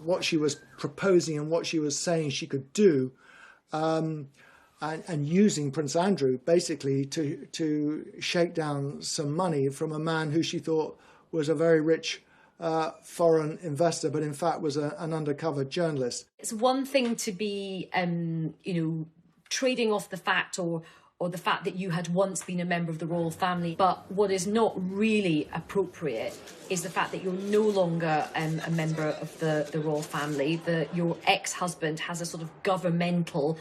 What she was proposing and what she was saying she could do, and using Prince Andrew basically to shake down some money from a man who she thought was a very rich foreign investor, but in fact was an undercover journalist. It's one thing to be, trading off the fact or the fact that you had once been a member of the royal family, but what is not really appropriate is the fact that you're no longer a member of the royal family, that your ex-husband has a sort of governmental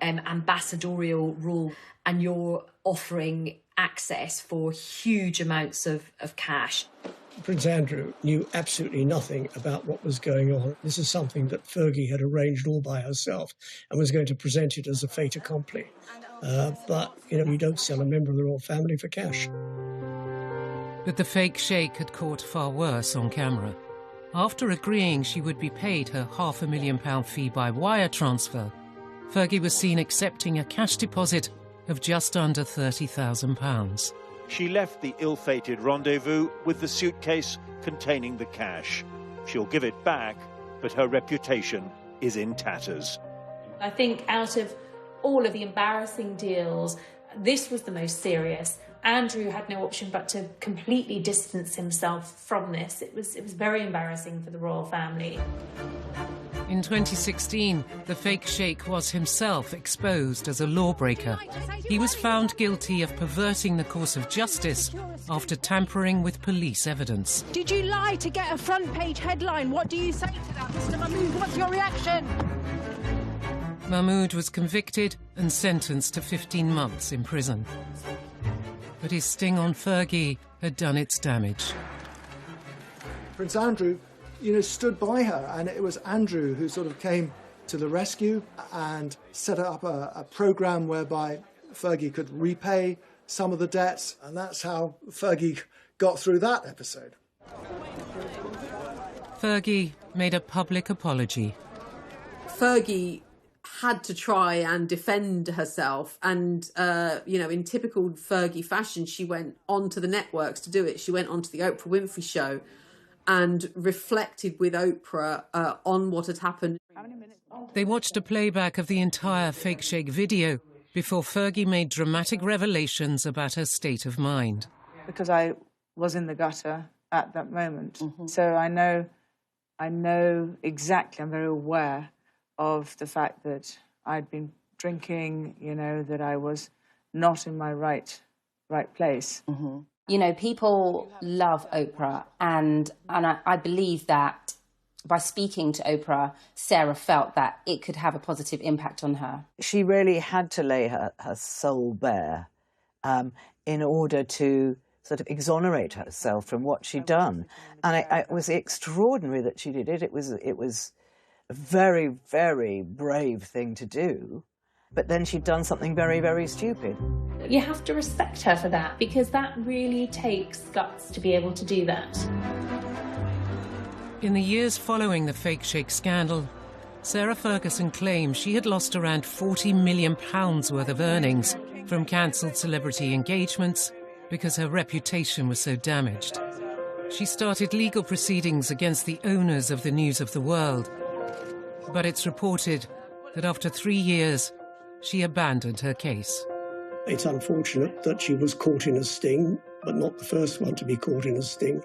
ambassadorial role, and you're offering access for huge amounts of cash. Prince Andrew knew absolutely nothing about what was going on. This is something that Fergie had arranged all by herself and was going to present it as a fait accompli. But, you don't sell a member of the royal family for cash. But the fake sheikh had caught far worse on camera. After agreeing she would be paid her £500,000 fee by wire transfer, Fergie was seen accepting a cash deposit of just under £30,000. She left the ill-fated rendezvous with the suitcase containing the cash. She'll give it back, but her reputation is in tatters. I think out of all of the embarrassing deals, this was the most serious. Andrew had no option but to completely distance himself from this. It was very embarrassing for the royal family. In 2016, the fake sheikh was himself exposed as a lawbreaker. He was found guilty of perverting the course of justice after tampering with police evidence. Did you lie to get a front-page headline? What do you say to that, Mr. Mahmood? What's your reaction? Mahmood was convicted and sentenced to 15 months in prison. But his sting on Fergie had done its damage. Prince Andrew, stood by her, and it was Andrew who sort of came to the rescue and set up a programme whereby Fergie could repay some of the debts, and that's how Fergie got through that episode. Fergie made a public apology. Fergie had to try and defend herself, and in typical Fergie fashion, she went onto the networks to do it. She went onto the Oprah Winfrey Show and reflected with Oprah on what had happened. They watched a playback of the entire fake sheikh video before Fergie made dramatic revelations about her state of mind. Because I was in the gutter at that moment. So I know exactly, I'm very aware of the fact that I'd been drinking, that I was not in my right place. People love Oprah, and I believe that by speaking to Oprah, Sarah felt that it could have a positive impact on her. She really had to lay her soul bare in order to sort of exonerate herself from what she'd done. And it was extraordinary that she did it. It was a very, very brave thing to do. But then she'd done something very, very stupid. You have to respect her for that, because that really takes guts to be able to do that. In the years following the fake sheikh scandal, Sarah Ferguson claimed she had lost around £40 million worth of earnings from cancelled celebrity engagements because her reputation was so damaged. She started legal proceedings against the owners of the News of the World, but it's reported that after 3 years, she abandoned her case. It's unfortunate that she was caught in a sting, but not the first one to be caught in a sting,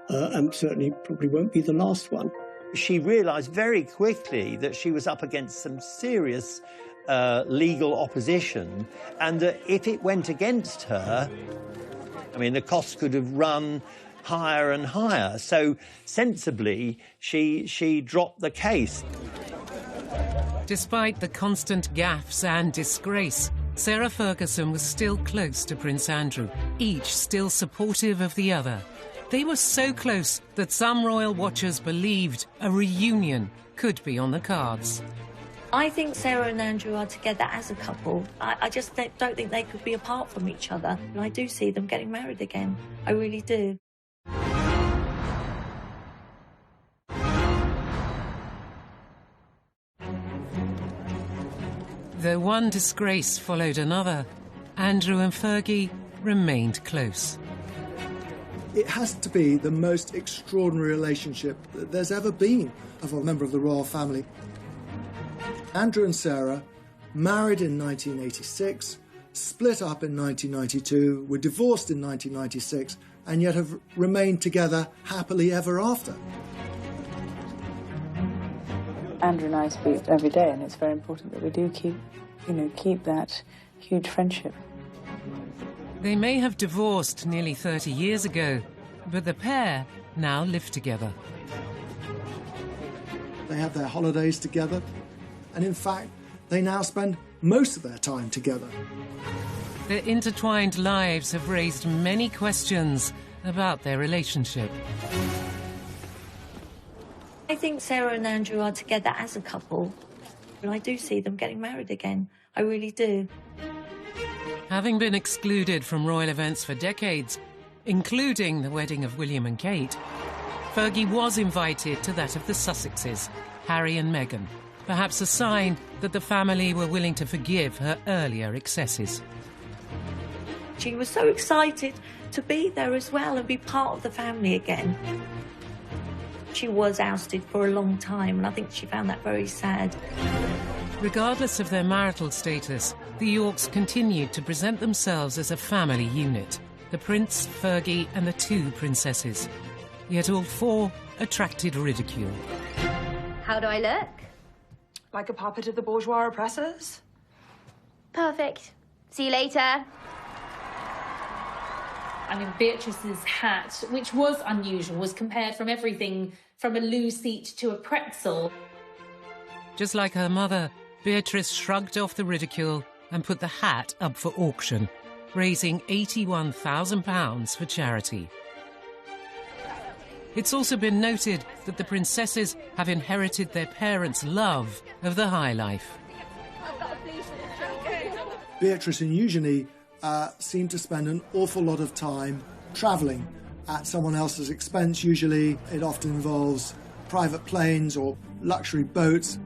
and certainly probably won't be the last one. She realised very quickly that she was up against some serious legal opposition, and that if it went against her, the costs could have run higher and higher. So sensibly, she dropped the case. Despite the constant gaffes and disgrace, Sarah Ferguson was still close to Prince Andrew, each still supportive of the other. They were so close that some royal watchers believed a reunion could be on the cards. I think Sarah and Andrew are together as a couple. I just don't think they could be apart from each other. And I do see them getting married again. I really do. Though one disgrace followed another, Andrew and Fergie remained close. It has to be the most extraordinary relationship that there's ever been of a member of the royal family. Andrew and Sarah married in 1986, split up in 1992, were divorced in 1996, and yet have remained together happily ever after. Andrew and I speak every day, and it's very important that we do keep that huge friendship. They may have divorced nearly 30 years ago, but the pair now live together. They have their holidays together, and in fact, they now spend most of their time together. Their intertwined lives have raised many questions about their relationship. I think Sarah and Andrew are together as a couple, and I do see them getting married again. I really do. Having been excluded from royal events for decades, including the wedding of William and Kate, Fergie was invited to that of the Sussexes, Harry and Meghan, perhaps a sign that the family were willing to forgive her earlier excesses. She was so excited to be there as well and be part of the family again. She was ousted for a long time, and I think she found that very sad. Regardless of their marital status, the Yorks continued to present themselves as a family unit, the Prince, Fergie and the two princesses. Yet all four attracted ridicule. How do I look? Like a puppet of the bourgeois oppressors? Perfect. See you later. I mean, Beatrice's hat, which was unusual, was compared from everything from a loo seat to a pretzel. Just like her mother, Beatrice shrugged off the ridicule and put the hat up for auction, raising £81,000 for charity. It's also been noted that the princesses have inherited their parents' love of the high life. Beatrice and Eugenie seem to spend an awful lot of time travelling at someone else's expense. Usually it often involves private planes or luxury boats.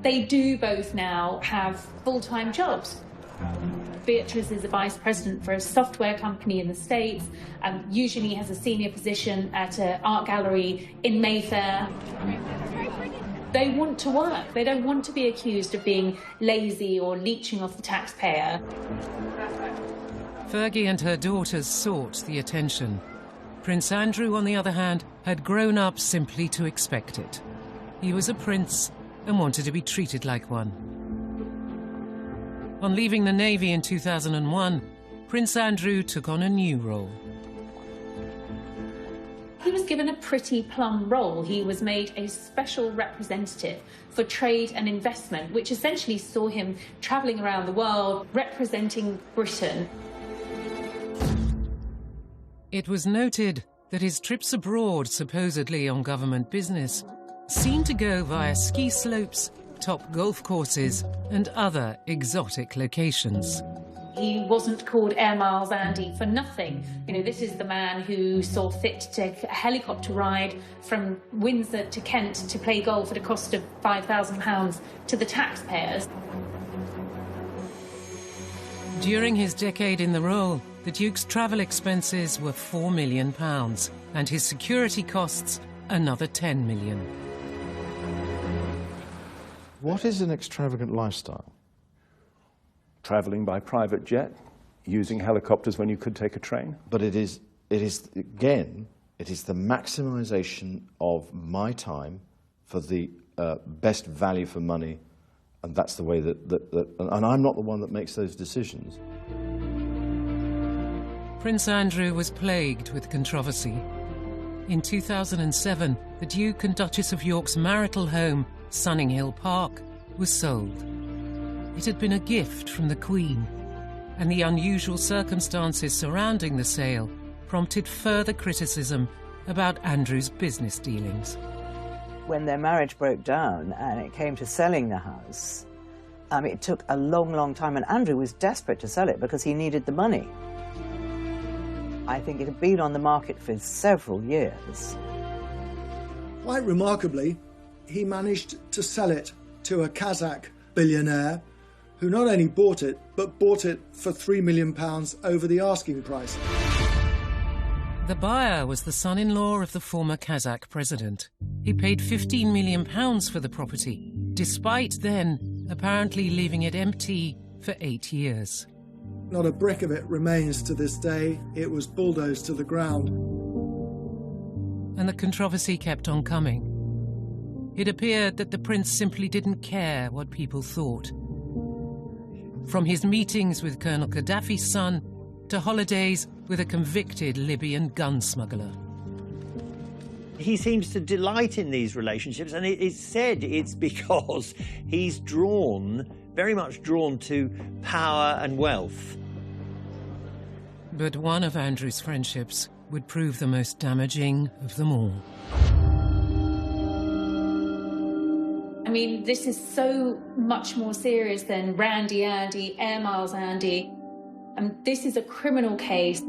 They do both now have full-time jobs. Beatrice is a vice president for a software company in the States, and Eugenie has a senior position at an art gallery in Mayfair. They want to work. They don't want to be accused of being lazy or leeching off the taxpayer. Fergie and her daughters sought the attention. Prince Andrew, on the other hand, had grown up simply to expect it. He was a prince and wanted to be treated like one. On leaving the Navy in 2001, Prince Andrew took on a new role. He was given a pretty plum role. He was made a special representative for trade and investment, which essentially saw him travelling around the world representing Britain. It was noted that his trips abroad, supposedly on government business, seemed to go via ski slopes, top golf courses and other exotic locations. He wasn't called Air Miles Andy for nothing. You know, this is the man who saw fit to take a helicopter ride from Windsor to Kent to play golf at a cost of £5,000 to the taxpayers. During his decade in the role, the Duke's travel expenses were £4 million and his security costs another £10 million. What is an extravagant lifestyle? Travelling by private jet, using helicopters when you could take a train. But it is again, it is the maximisation of my time for the best value for money, and that's the way and I'm not the one that makes those decisions. Prince Andrew was plagued with controversy. In 2007, the Duke and Duchess of York's marital home, Sunninghill Park, was sold. It had been a gift from the Queen, and the unusual circumstances surrounding the sale prompted further criticism about Andrew's business dealings. When their marriage broke down and it came to selling the house, it took a long, long time, and Andrew was desperate to sell it because he needed the money. I think it had been on the market for several years. Quite remarkably, he managed to sell it to a Kazakh billionaire, who not only bought it, but bought it for £3 million over the asking price. The buyer was the son-in-law of the former Kazakh president. He paid £15 million for the property, despite then apparently leaving it empty for 8 years. Not a brick of it remains to this day. It was bulldozed to the ground. And the controversy kept on coming. It appeared that the prince simply didn't care what people thought. From his meetings with Colonel Gaddafi's son to holidays with a convicted Libyan gun smuggler. He seems to delight in these relationships, and it's said it's because he's very much drawn to power and wealth. But one of Andrew's friendships would prove the most damaging of them all. I mean, this is so much more serious than Randy Andy, Air Miles Andy. This is a criminal case.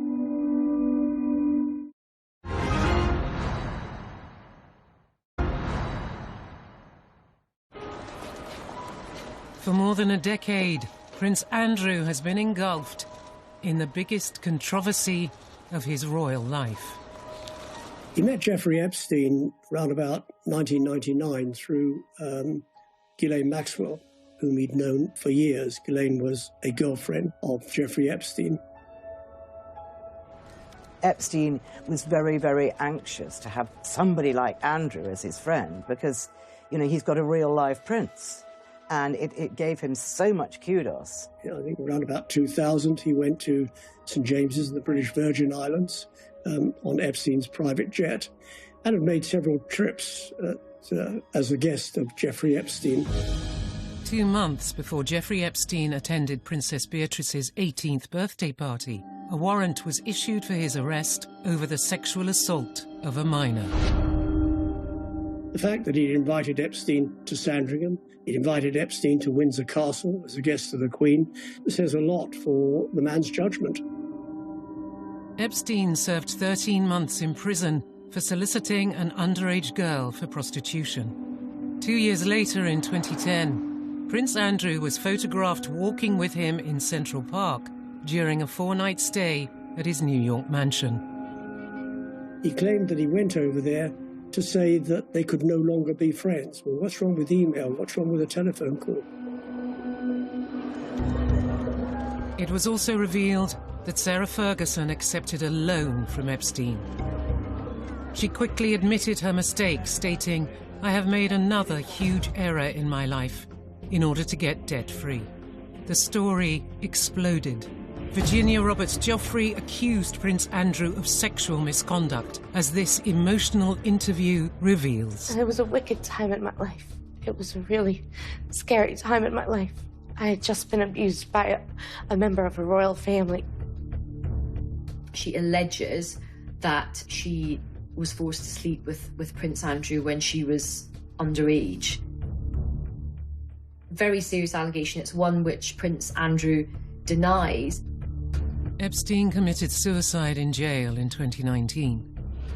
For more than a decade, Prince Andrew has been engulfed in the biggest controversy of his royal life. He met Jeffrey Epstein around about 1999 through Ghislaine Maxwell, whom he'd known for years. Ghislaine was a girlfriend of Jeffrey Epstein. Epstein was very, very anxious to have somebody like Andrew as his friend because, you know, he's got a real-life prince. And it gave him so much kudos. I think around about 2000, he went to St. James's in the British Virgin Islands on Epstein's private jet and had made several trips as a guest of Jeffrey Epstein. 2 months before Jeffrey Epstein attended Princess Beatrice's 18th birthday party, a warrant was issued for his arrest over the sexual assault of a minor. The fact that he'd invited Epstein to Sandringham, he'd invited Epstein to Windsor Castle as a guest of the Queen, says a lot for the man's judgment. Epstein served 13 months in prison for soliciting an underage girl for prostitution. 2 years later, in 2010, Prince Andrew was photographed walking with him in Central Park during a 4-night stay at his New York mansion. He claimed that he went over there to say that they could no longer be friends. Well, what's wrong with email? What's wrong with a telephone call? It was also revealed that Sarah Ferguson accepted a loan from Epstein. She quickly admitted her mistake, stating, "I have made another huge error in my life in order to get debt-free." The story exploded. Virginia Roberts-Joffrey accused Prince Andrew of sexual misconduct, as this emotional interview reveals. It was a wicked time in my life. It was a really scary time in my life. I had just been abused by a member of a royal family. She alleges that she was forced to sleep with Prince Andrew when she was underage. Very serious allegation. It's one which Prince Andrew denies. Epstein committed suicide in jail in 2019.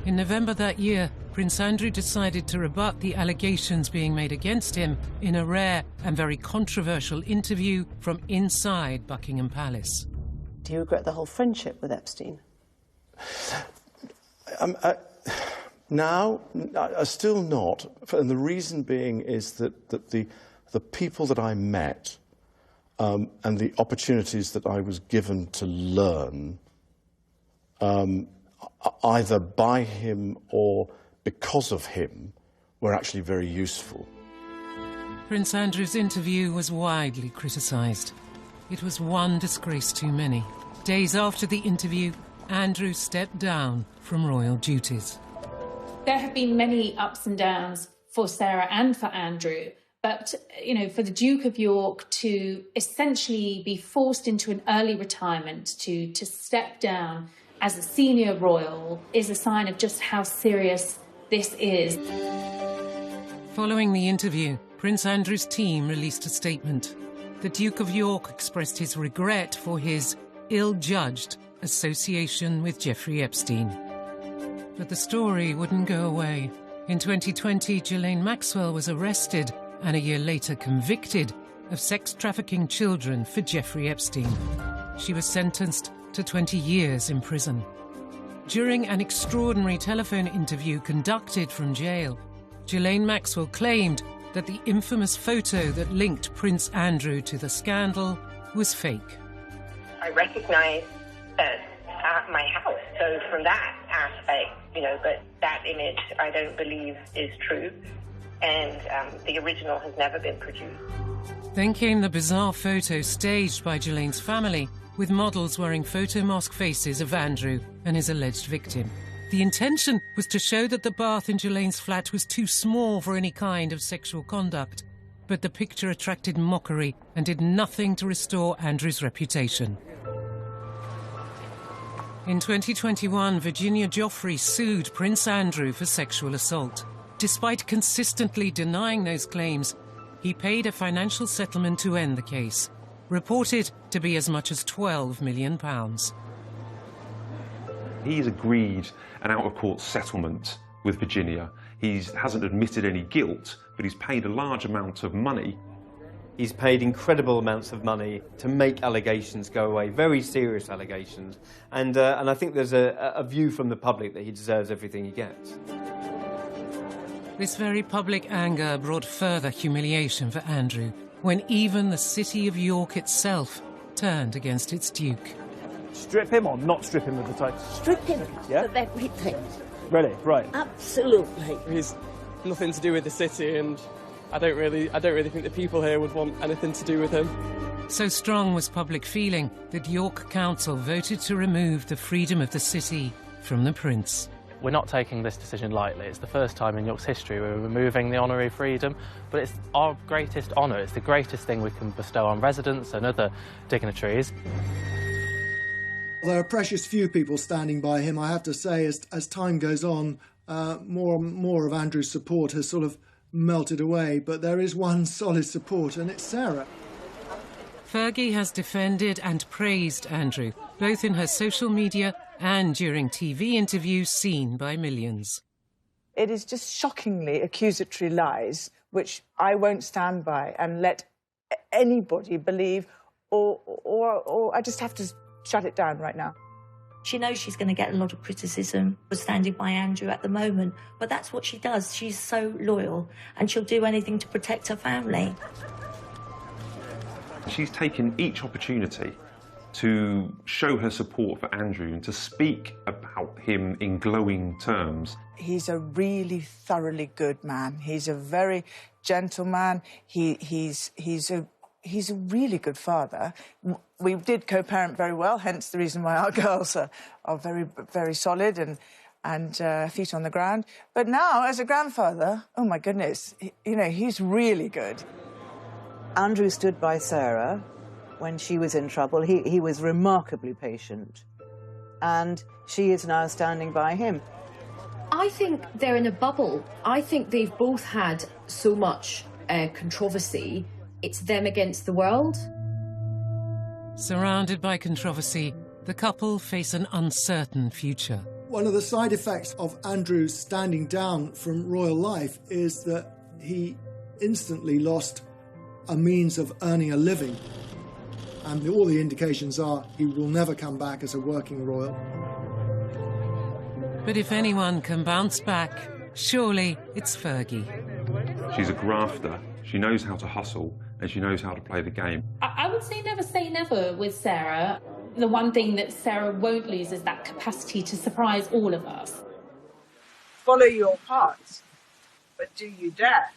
In November that year, Prince Andrew decided to rebut the allegations being made against him in a rare and very controversial interview from inside Buckingham Palace. Do you regret the whole friendship with Epstein? Now, still not. And the reason being is that the people that I met and the opportunities that I was given to learn, either by him or because of him, were actually very useful. Prince Andrew's interview was widely criticised. It was one disgrace too many. Days after the interview, Andrew stepped down from royal duties. There have been many ups and downs for Sarah and for Andrew. But, you know, for the Duke of York to essentially be forced into an early retirement, to step down as a senior royal, is a sign of just how serious this is. Following the interview, Prince Andrew's team released a statement. The Duke of York expressed his regret for his ill-judged association with Jeffrey Epstein. But the story wouldn't go away. In 2020, Ghislaine Maxwell was arrested and a year later convicted of sex trafficking children for Jeffrey Epstein. She was sentenced to 20 years in prison. During an extraordinary telephone interview conducted from jail, Ghislaine Maxwell claimed that the infamous photo that linked Prince Andrew to the scandal was fake. I recognise my house, so from that aspect, but that image I don't believe is true, and the original has never been produced. Then came the bizarre photo staged by Ghislaine's family, with models wearing photo mask faces of Andrew and his alleged victim. The intention was to show that the bath in Ghislaine's flat was too small for any kind of sexual conduct, but the picture attracted mockery and did nothing to restore Andrew's reputation. In 2021, Virginia Giuffre sued Prince Andrew for sexual assault. Despite consistently denying those claims, he paid a financial settlement to end the case, reported to be as much as £12 million. He's agreed an out-of-court settlement with Virginia. He hasn't admitted any guilt, but he's paid a large amount of money. He's paid incredible amounts of money to make allegations go away, very serious allegations. And I think there's a view from the public that he deserves everything he gets. This very public anger brought further humiliation for Andrew, when even the city of York itself turned against its duke. Strip him or not strip him of the title? Strip him Yeah? of everything. Really? Right. Absolutely. He's nothing to do with the city, and I don't really think the people here would want anything to do with him. So strong was public feeling that York Council voted to remove the freedom of the city from the Prince. We're not taking this decision lightly. It's the first time in York's history we're removing the honorary freedom, but it's our greatest honour. It's the greatest thing we can bestow on residents and other dignitaries. There are precious few people standing by him, I have to say. As time goes on, more and more of Andrew's support has sort of melted away, but there is one solid support, and it's Sarah. Fergie has defended and praised Andrew, both in her social media and during TV interviews seen by millions. It is just shockingly accusatory lies, which I won't stand by and let anybody believe, or I just have to shut it down right now. She knows she's going to get a lot of criticism for standing by Andrew at the moment, but that's what she does. She's so loyal, and she'll do anything to protect her family. She's taken each opportunity to show her support for Andrew and to speak about him in glowing terms. He's a really thoroughly good man. He's a very gentle man. He's a really good father. We did co-parent very well, hence the reason why our girls are very, very solid and feet on the ground. But now, as a grandfather, oh my goodness, he's really good. Andrew stood by Sarah when she was in trouble. He was remarkably patient, and she is now standing by him. I think they're in a bubble. I think they've both had so much controversy. It's them against the world. Surrounded by controversy, the couple face an uncertain future. One of the side effects of Andrew standing down from royal life is that he instantly lost a means of earning a living. And all the indications are he will never come back as a working royal. But if anyone can bounce back, surely it's Fergie. She's a grafter. She knows how to hustle and she knows how to play the game. I would say never with Sarah. The one thing that Sarah won't lose is that capacity to surprise all of us. Follow your paths, but do you dare?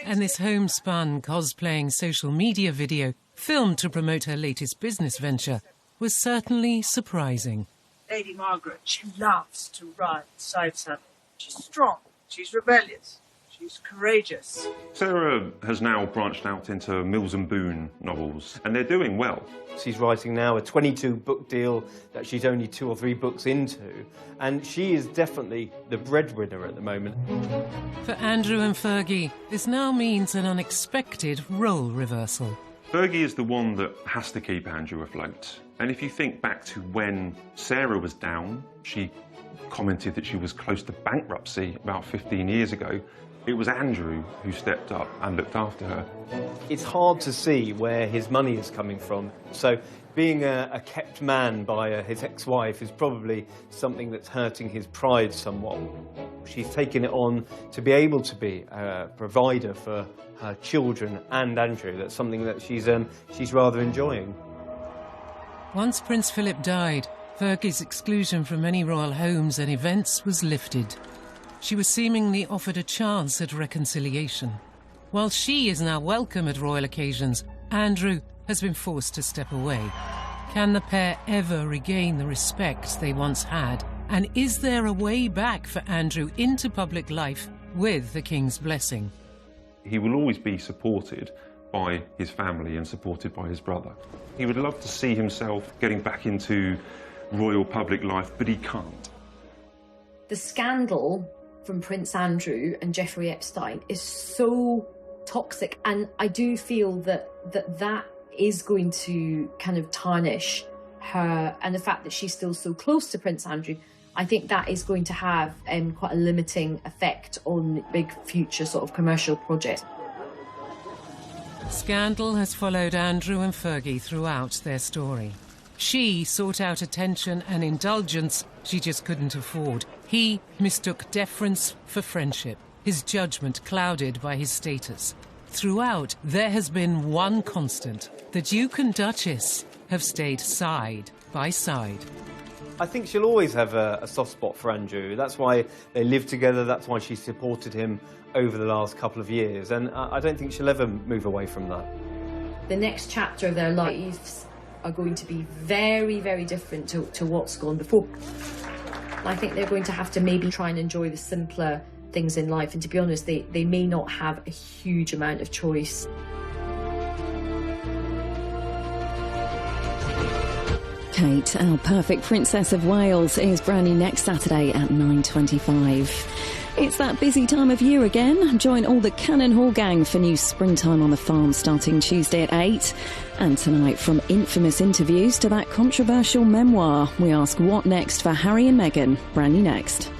And this homespun cosplaying social media video, filmed to promote her latest business venture, was certainly surprising. Lady Margaret, she loves to ride side saddle. She's strong, she's rebellious, she's courageous. Sarah has now branched out into Mills and Boon novels, and they're doing well. She's writing now a 22-book deal that she's only 2 or 3 books into, and she is definitely the breadwinner at the moment. For Andrew and Fergie, this now means an unexpected role reversal. Fergie is the one that has to keep Andrew afloat. And if you think back to when Sarah was down, she commented that she was close to bankruptcy about 15 years ago. It was Andrew who stepped up and looked after her. It's hard to see where his money is coming from. So being a kept man by his ex-wife is probably something that's hurting his pride somewhat. She's taken it on to be able to be a provider for her children and Andrew. That's something that she's rather enjoying. Once Prince Philip died, Fergie's exclusion from many royal homes and events was lifted. She was seemingly offered a chance at reconciliation. While she is now welcome at royal occasions, Andrew has been forced to step away. Can the pair ever regain the respect they once had? And is there a way back for Andrew into public life with the King's blessing? He will always be supported by his family and supported by his brother. He would love to see himself getting back into royal public life, but he can't. The scandal from Prince Andrew and Jeffrey Epstein is so toxic, and I do feel that is going to kind of tarnish her, and the fact that she's still so close to Prince Andrew, I think that is going to have quite a limiting effect on big future sort of commercial projects. Scandal has followed Andrew and Fergie throughout their story. She sought out attention and indulgence she just couldn't afford. He mistook deference for friendship, his judgment clouded by his status. Throughout, there has been one constant. The Duke and Duchess have stayed side by side. I think she'll always have a soft spot for Andrew. That's why they live together, that's why she supported him over the last couple of years, and I don't think she'll ever move away from that. The next chapter of their lives are going to be very, very different to what's gone before. I think they're going to have to maybe try and enjoy the simpler things in life, and to be honest, they may not have a huge amount of choice. Kate, our perfect Princess of Wales, is brand new next Saturday at 9:25. It's that busy time of year again. Join all the Cannon Hall gang for new Springtime on the Farm starting Tuesday at 8. And tonight, from infamous interviews to that controversial memoir, we ask what next for Harry and Meghan. Brand new next.